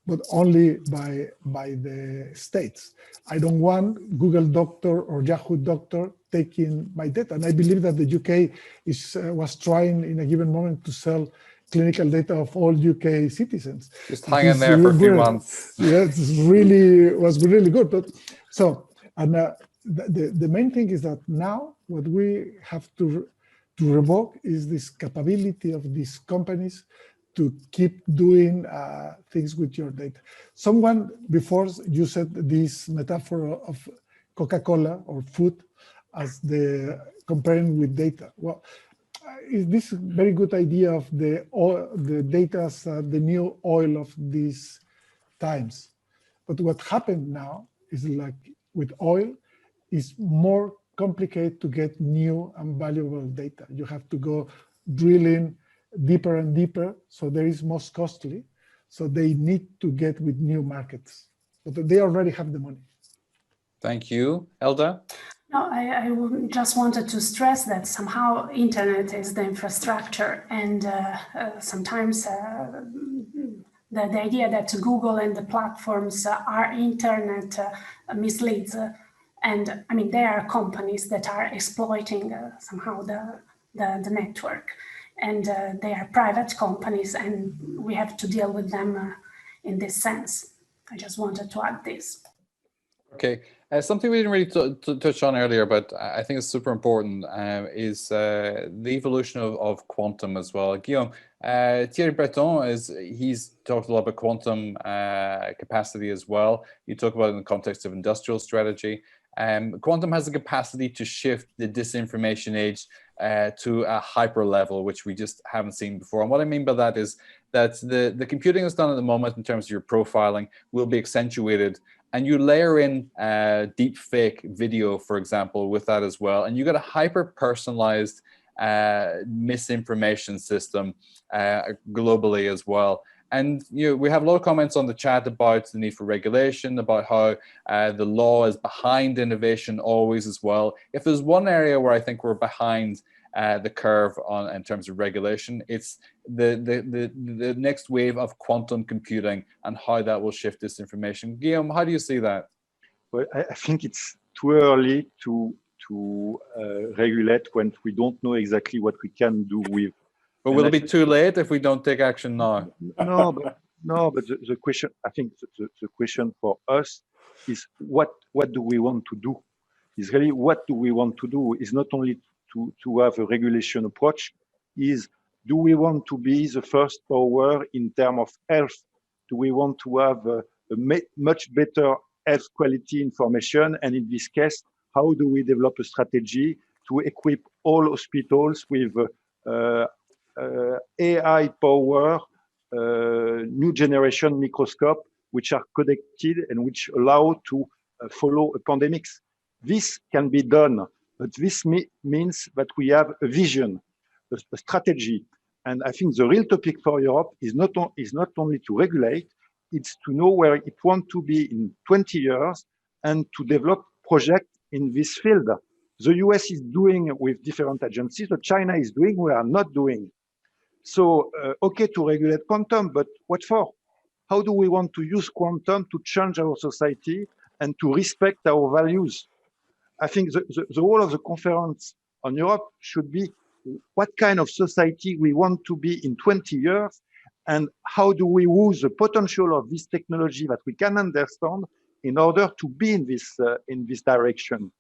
but only by the states. I don't want Google Doctor or Yahoo Doctor taking my data. And I believe that the UK was trying in a given moment to sell clinical data of all UK citizens. Just hang in there for a few months. Yeah, it was really good. But so, and the main thing is that now what we have to revoke is this capability of these companies to keep doing things with your data. Someone before you said this metaphor of Coca-Cola or food as the comparing with data. Well, is this a very good idea of the data as the new oil of these times? But what happened now is like with oil, is more complicated to get new and valuable data. You have to go drilling deeper and deeper, so there is most costly. So they need to get with new markets, but they already have the money. Thank you. Elda? No, I just wanted to stress that somehow internet is the infrastructure, and sometimes the idea that Google and the platforms are internet misleads. And I mean, there are companies that are exploiting somehow the network, and they are private companies, and we have to deal with them in this sense. I just wanted to add this. Okay, something we didn't really touch on earlier, but I think it's super important, is the evolution of quantum as well. Guillaume, Thierry Breton, he's talked a lot about quantum capacity as well. You talk about it in the context of industrial strategy. Quantum has the capacity to shift the disinformation age to a hyper level, which we just haven't seen before. And what I mean by that is that the computing that's done at the moment in terms of your profiling will be accentuated, and you layer in deep fake video, for example, with that as well. And you got a hyper personalized misinformation system globally as well. And we have a lot of comments on the chat about the need for regulation, about how the law is behind innovation always as well. If there's one area where I think we're behind the curve in terms of regulation, it's the next wave of quantum computing and how that will shift this information. Guillaume, how do you see that? Well, I think it's too early to regulate when we don't know exactly what we can do with. But will it be too late if we don't take action now? No, but the question, I think the question for us is what do we want to do? Is really what do we want to do? Is not only to have a regulation approach, is do we want to be the first power in terms of health? Do we want to have a much better health quality information? And in this case, how do we develop a strategy to equip all hospitals with AI power, new generation microscope, which are connected and which allow to follow pandemics? This can be done, but this means that we have a vision, a strategy. And I think the real topic for Europe is not only to regulate, it's to know where it wants to be in 20 years and to develop projects in this field. The US is doing with different agencies, but China is doing, we are not doing. So, okay to regulate quantum, but what for? How do we want to use quantum to change our society and to respect our values? I think the role of the conference on Europe should be what kind of society we want to be in 20 years, and how do we use the potential of this technology that we can understand in order to be in this direction.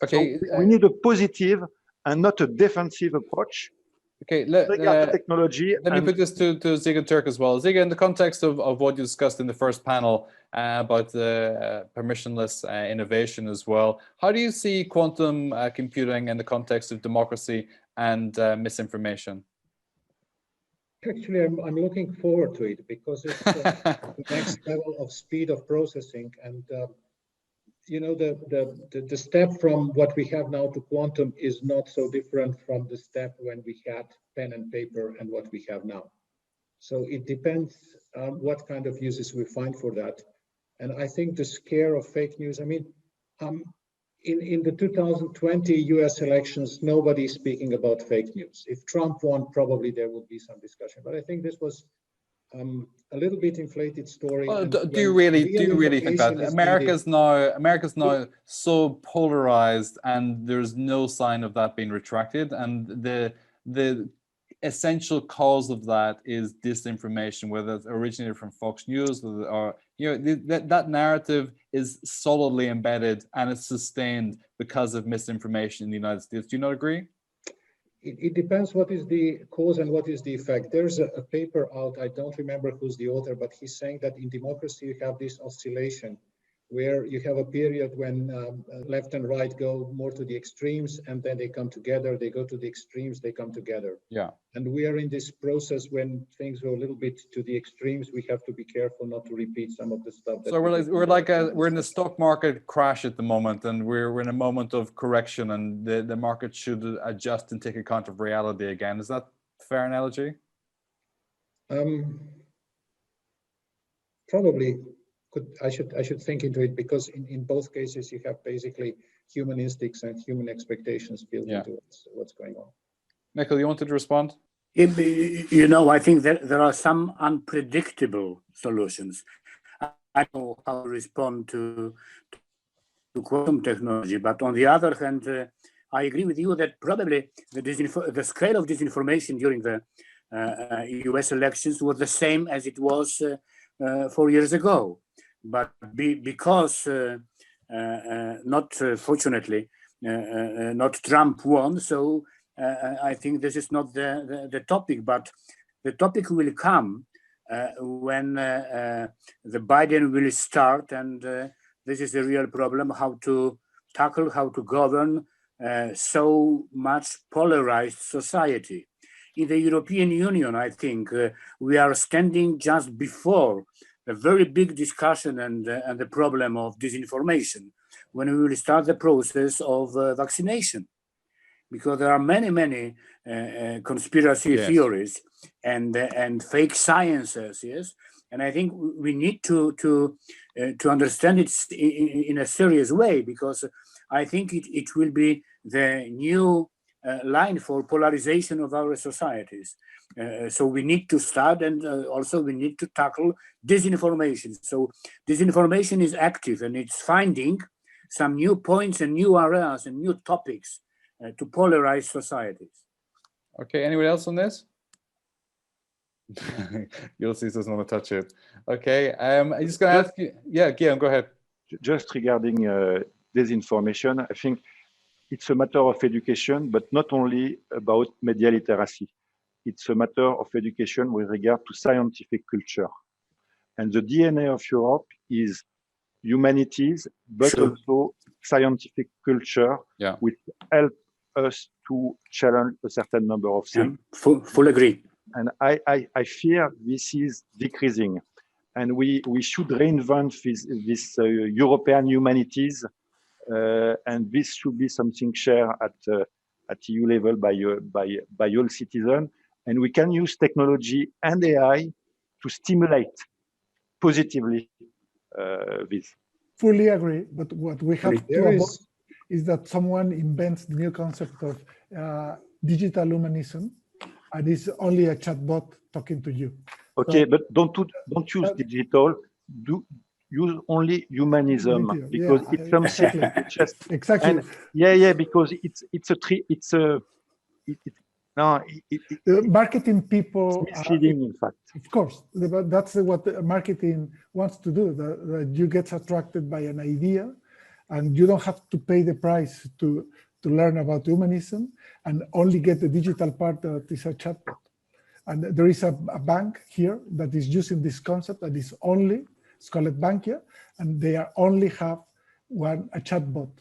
Okay, so we need a positive and not a defensive approach. Okay, technology. Let me put this to Ziga and Turk as well. Ziga, in the context of what you discussed in the first panel about the permissionless innovation as well, how do you see quantum computing in the context of democracy and misinformation? Actually, I'm looking forward to it because it's the next level of speed of processing, and you know, the step from what we have now to quantum is not so different from the step when we had pen and paper and what we have now. So it depends on what kind of uses we find for that. And I think the scare of fake news, I mean, in the 2020 US elections, nobody's speaking about fake news. If Trump won, probably there would be some discussion. But I think this was a little bit inflated story. Well, do you really think that America's now so polarized, and there's no sign of that being retracted, and the essential cause of that is disinformation, whether it's originated from Fox News, or that narrative is solidly embedded and it's sustained because of misinformation in the United States. Do you not agree? It depends what is the cause and what is the effect. There's a paper out, I don't remember who's the author, but he's saying that in democracy you have this oscillation where you have a period when left and right go more to the extremes, and then they come together, they go to the extremes, they come together. Yeah. And we are in this process when things go a little bit to the extremes. We have to be careful not to repeat some of the stuff. That so we're in a stock market crash at the moment, and we're in a moment of correction, and the market should adjust and take account of reality again. Is that a fair analogy? Probably. I should think into it, because in both cases you have basically human instincts and human expectations built into what's going on. Mikkel, you wanted to respond? You know, I think that there are some unpredictable solutions. I don't know how to respond to quantum technology, but on the other hand, I agree with you that probably the scale of disinformation during the US elections was the same as it was 4 years ago. But because fortunately, not Trump won, so I think this is not the topic, but the topic will come when the Biden will start, and this is a real problem, how to tackle, how to govern so much polarized society. In the European Union, I think we are standing just before a very big discussion and the problem of disinformation when we will start the process of vaccination, because there are many conspiracy theories and fake sciences, yes, and I think we need to understand it in a serious way, because I think it will be the new line for polarization of our societies. So we need to start, and also we need to tackle disinformation. So disinformation is active, and it's finding some new points and new areas and new topics to polarize societies. Okay, anyone else on this? Ulysses doesn't want to touch it. Okay, I'm just going to ask you. Yeah, Guillaume, go ahead. Just regarding disinformation, I think it's a matter of education, but not only about media literacy. It's a matter of education with regard to scientific culture. And the DNA of Europe is humanities, but also scientific culture, which help us to challenge a certain number of things. Full agree. And I fear this is decreasing. And we should reinvent this European humanities, and this should be something shared at EU level by all citizens. And we can use technology and AI to stimulate positively this. Fully agree, but what we have to avoid is that someone invents the new concept of digital humanism, and it's only a chatbot talking to you. Okay, so, but don't use digital. Use only humanism, because it's something exactly. And, because marketing people it's misleading, in fact. Of course, that's what marketing wants to do. That you get attracted by an idea, and you don't have to pay the price to learn about humanism, and only get the digital part that is a chatbot. And there is a bank here that is using this concept, that is only, it's called Bankia, and they are only have a chatbot,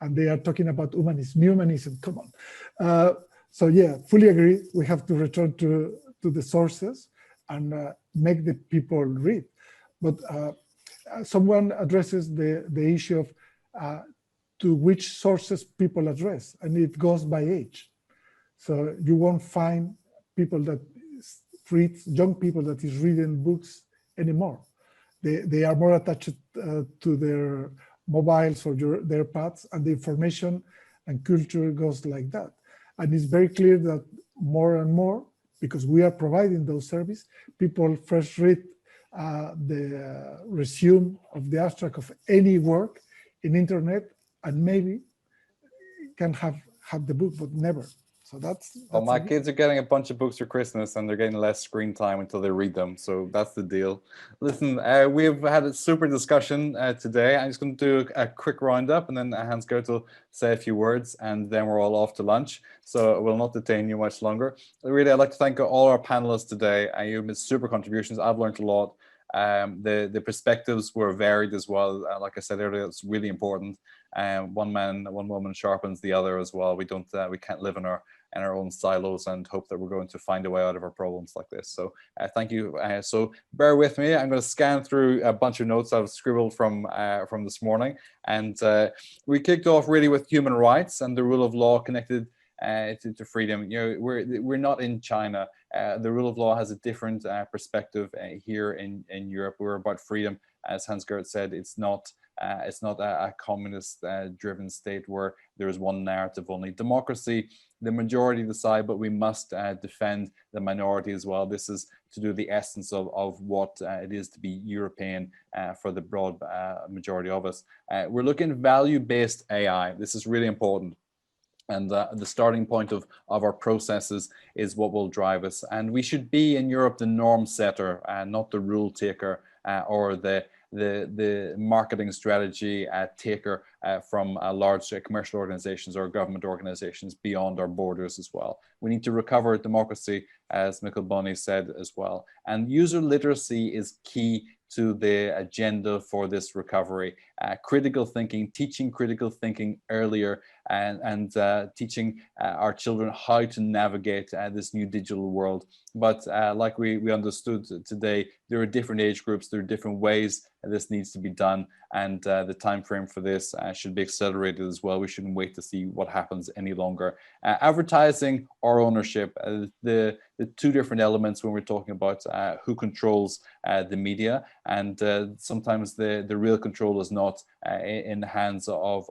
and they are talking about humanism, come on. So yeah, fully agree, we have to return to the sources and make the people read. But someone addresses the issue of to which sources people address, and it goes by age. So you won't find people that read, young people that is reading books anymore. They are more attached to their mobiles or their pads, and the information and culture goes like that. And it's very clear that more and more, because we are providing those services, people first read the resume of the abstract of any work in internet, and maybe can have the book, but never. So that's well, my kids are getting a bunch of books for Christmas, and they're getting less screen time until they read them. So that's the deal. Listen, we've had a super discussion today. I'm just going to do a quick roundup, and then Hans-Gert will say a few words, and then we're all off to lunch. So we'll not detain you much longer. Really, I'd like to thank all our panelists today. You've made super contributions. I've learned a lot. The perspectives were varied as well. Like I said earlier, it's really important. One man, one woman sharpens the other as well. We can't live in our own silos and hope that we're going to find a way out of our problems like this. So thank you. So bear with me. I'm going to scan through a bunch of notes I've scribbled from this morning. And we kicked off really with human rights and the rule of law connected to freedom. You know, we're not in China. The rule of law has a different perspective here in Europe. We're about freedom. As Hans-Gert said, it's not a communist driven state where there is one narrative only. Democracy, the majority decide, but we must defend the minority as well. This is to do the essence of what it is to be European for the broad majority of us. We're looking at value-based AI. This is really important. And the starting point of our processes is what will drive us. And we should be in Europe the norm setter, not the rule taker or the marketing strategy taker from large commercial organizations or government organizations beyond our borders as well. We need to recover democracy, as Mikkel Boni said as well. And user literacy is key to the agenda for this recovery. Critical thinking, teaching critical thinking earlier, and teaching our children how to navigate this new digital world. But like we understood today, there are different age groups, there are different ways this needs to be done, and the time frame for this should be accelerated as well. We shouldn't wait to see what happens any longer. Advertising or ownership, the two different elements when we're talking about who controls the media, and sometimes the real control is not in the hands of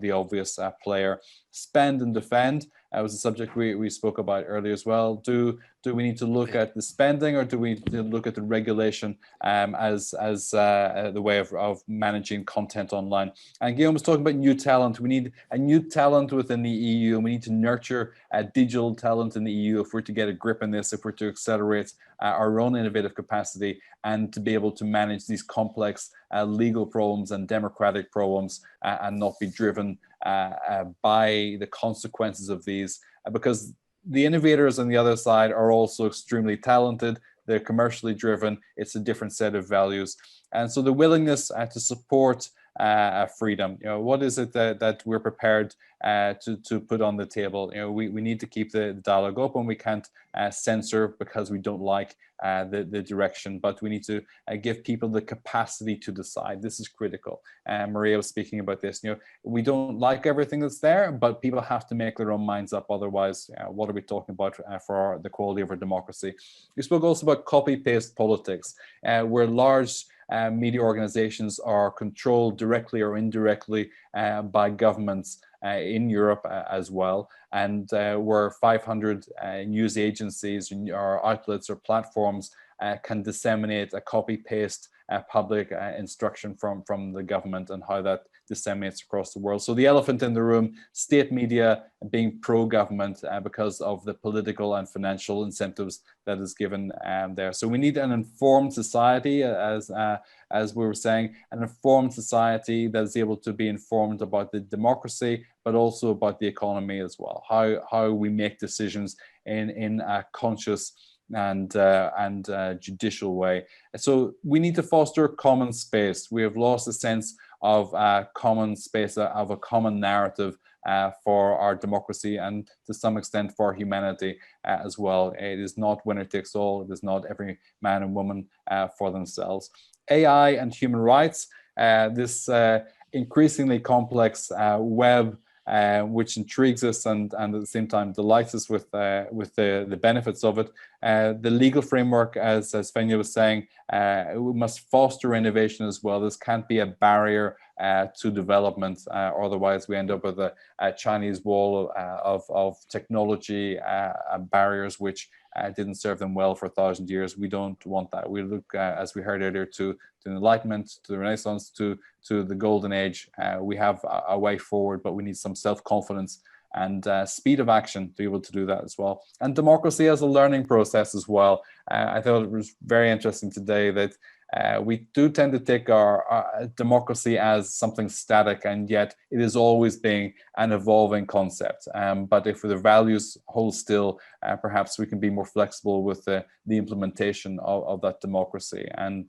the obvious player. Spend and defend was a subject we spoke about earlier as well. Do we need to look at the spending, or do we need to look at the regulation as the way of managing content online? And Guillaume was talking about new talent. We need a new talent within the EU, and we need to nurture digital talent in the EU if we're to get a grip on this, if we're to accelerate our own innovative capacity and to be able to manage these complex legal problems and democratic problems and not be driven by the consequences of these, because the innovators on the other side are also extremely talented. They're commercially driven. It's a different set of values. And so the willingness to support freedom, you know, what is it that we're prepared to put on the table? You know, we need to keep the dialogue open. We can't censor because we don't like the direction, but we need to give people the capacity to decide. This is critical. Maria was speaking about this. You know, we don't like everything that's there, but people have to make their own minds up. Otherwise, what are we talking about for the quality of our democracy? We spoke also about copy-paste politics, where large media organizations are controlled directly or indirectly by governments in Europe as well, and where 500 news agencies or outlets or platforms can disseminate a copy-paste public instruction from the government, and how that disseminates across the world. So the elephant in the room, state media being pro-government because of the political and financial incentives that is given there. So we need an informed society, as we were saying, an informed society that is able to be informed about the democracy, but also about the economy as well. How we make decisions in a conscious and judicial way. So we need to foster common space. We have lost a sense of common space, of a common narrative for our democracy, and to some extent for humanity as well. It is not winner takes all. It is not every man and woman for themselves. AI and human rights, this increasingly complex web which intrigues us and at the same time delights us with the benefits of it. The legal framework, as Fenya was saying, we must foster innovation as well. This can't be a barrier to development, otherwise we end up with a Chinese wall of technology barriers which didn't serve them well for 1,000 years. We don't want that. We look, as we heard earlier, to the Enlightenment, to the Renaissance, to the Golden Age. We have a way forward, but we need some self-confidence and speed of action to be able to do that as well. And democracy as a learning process as well. I thought it was very interesting today that we do tend to take our democracy as something static, and yet it is always being an evolving concept. But if the values hold still, perhaps we can be more flexible with the implementation of that democracy and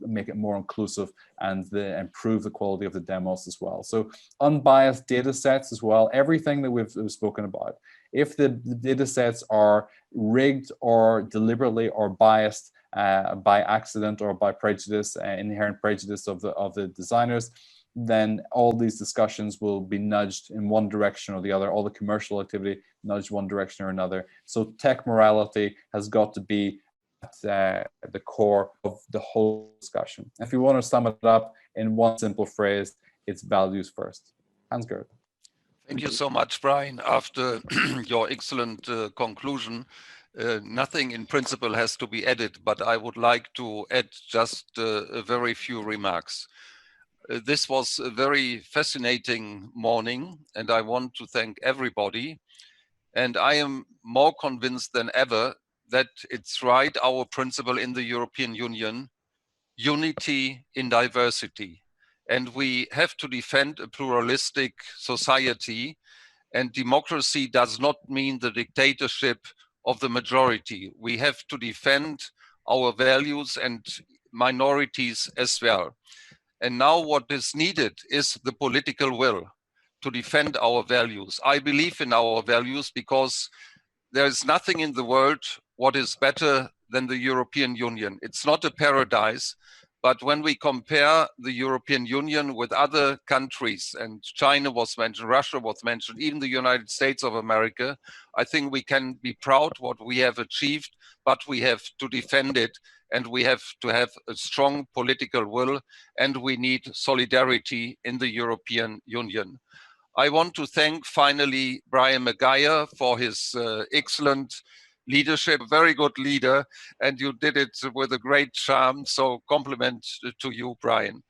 make it more inclusive and improve the quality of the demos as well. So unbiased data sets as well, everything that we've spoken about. If the data sets are rigged or deliberately or biased, by accident or by prejudice, inherent prejudice of the designers, then all these discussions will be nudged in one direction or the other, all the commercial activity nudged one direction or another. So tech morality has got to be at the core of the whole discussion. If you want to sum it up in one simple phrase, it's values first. Hans-Gert. Thank you so much, Brian. After your excellent conclusion, nothing in principle has to be added, but I would like to add just a very few remarks. This was a very fascinating morning, and I want to thank everybody. And I am more convinced than ever that it's right, our principle in the European Union, unity in diversity. And we have to defend a pluralistic society, and democracy does not mean the dictatorship of the majority. We have to defend our values and minorities as well. And now what is needed is the political will to defend our values. I believe in our values because there is nothing in the world what is better than the European Union. It's not a paradise, but when we compare the European Union with other countries, and China was mentioned, Russia was mentioned, even the United States of America, I think we can be proud what we have achieved, but we have to defend it, and we have to have a strong political will, and we need solidarity in the European Union. I want to thank finally Brian Maguire for his excellent leadership, very good leader, and you did it with a great charm, so compliment to you, Brian.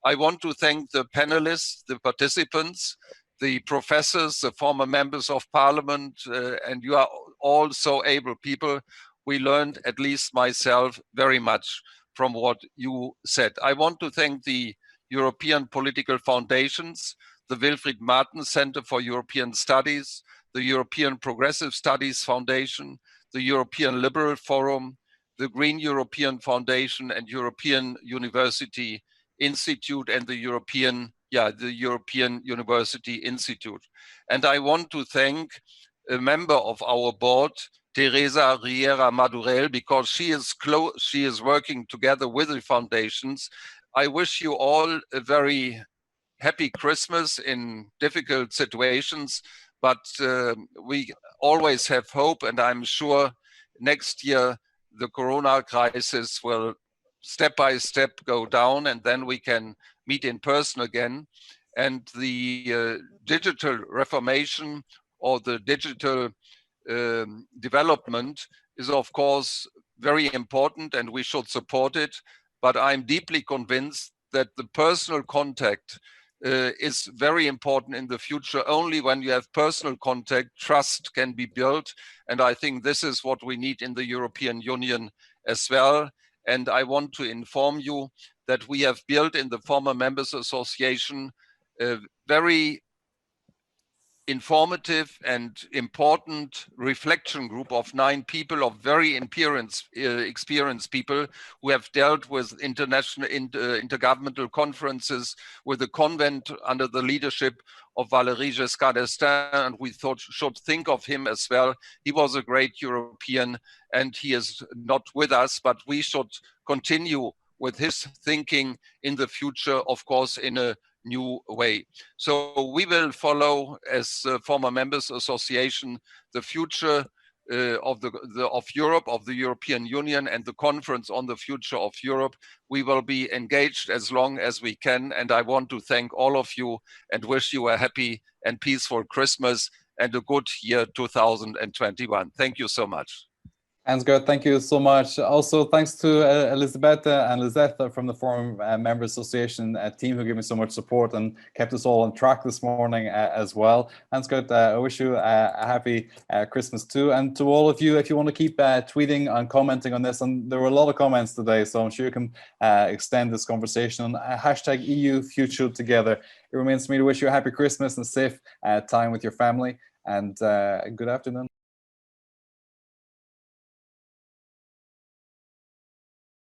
I want to thank the panelists, the participants, the professors, the former members of parliament, and you are all so able people. We learned, at least myself, very much from what you said. I want to thank the European political foundations, the Wilfried Martens Centre for European Studies, the European Progressive Studies Foundation, the European Liberal Forum, the Green European Foundation and European University Institute, and the European University Institute. And I want to thank a member of our board, Teresa Riera Madurell, because she is working together with the foundations. I wish you all a very happy Christmas in difficult situations, but we always have hope, and I'm sure next year the corona crisis will step by step go down, and then we can meet in person again. And the digital reformation or the digital development is of course very important, and we should support it. But I'm deeply convinced that the personal contact is very important in the future. Only when you have personal contact, trust can be built. And I think this is what we need in the European Union as well. And I want to inform you that we have built in the former Members Association a very informative and important reflection group of 9 people, of very experienced people who have dealt with international intergovernmental conferences, with the convent under the leadership of Valéry Giscard d'Estaing, and we thought should think of him as well. He was a great European, and he is not with us, but we should continue with his thinking in the future, of course, in a new way. So we will follow, as former members association, the future of Europe, of the European Union, and the conference on the future of Europe. We will be engaged as long as we can, and I want to thank all of you and wish you a happy and peaceful Christmas and a good year 2021. Thank you so much. Ansgar, thank you so much. Also, thanks to Elisabetta and Lisette from the Forum Member Association team who gave me so much support and kept us all on track this morning as well. Ansgar, I wish you a happy Christmas too. And to all of you, if you want to keep tweeting and commenting on this, and there were a lot of comments today, so I'm sure you can extend this conversation on hashtag EU Future Together. It remains for me to wish you a happy Christmas and safe time with your family, and good afternoon.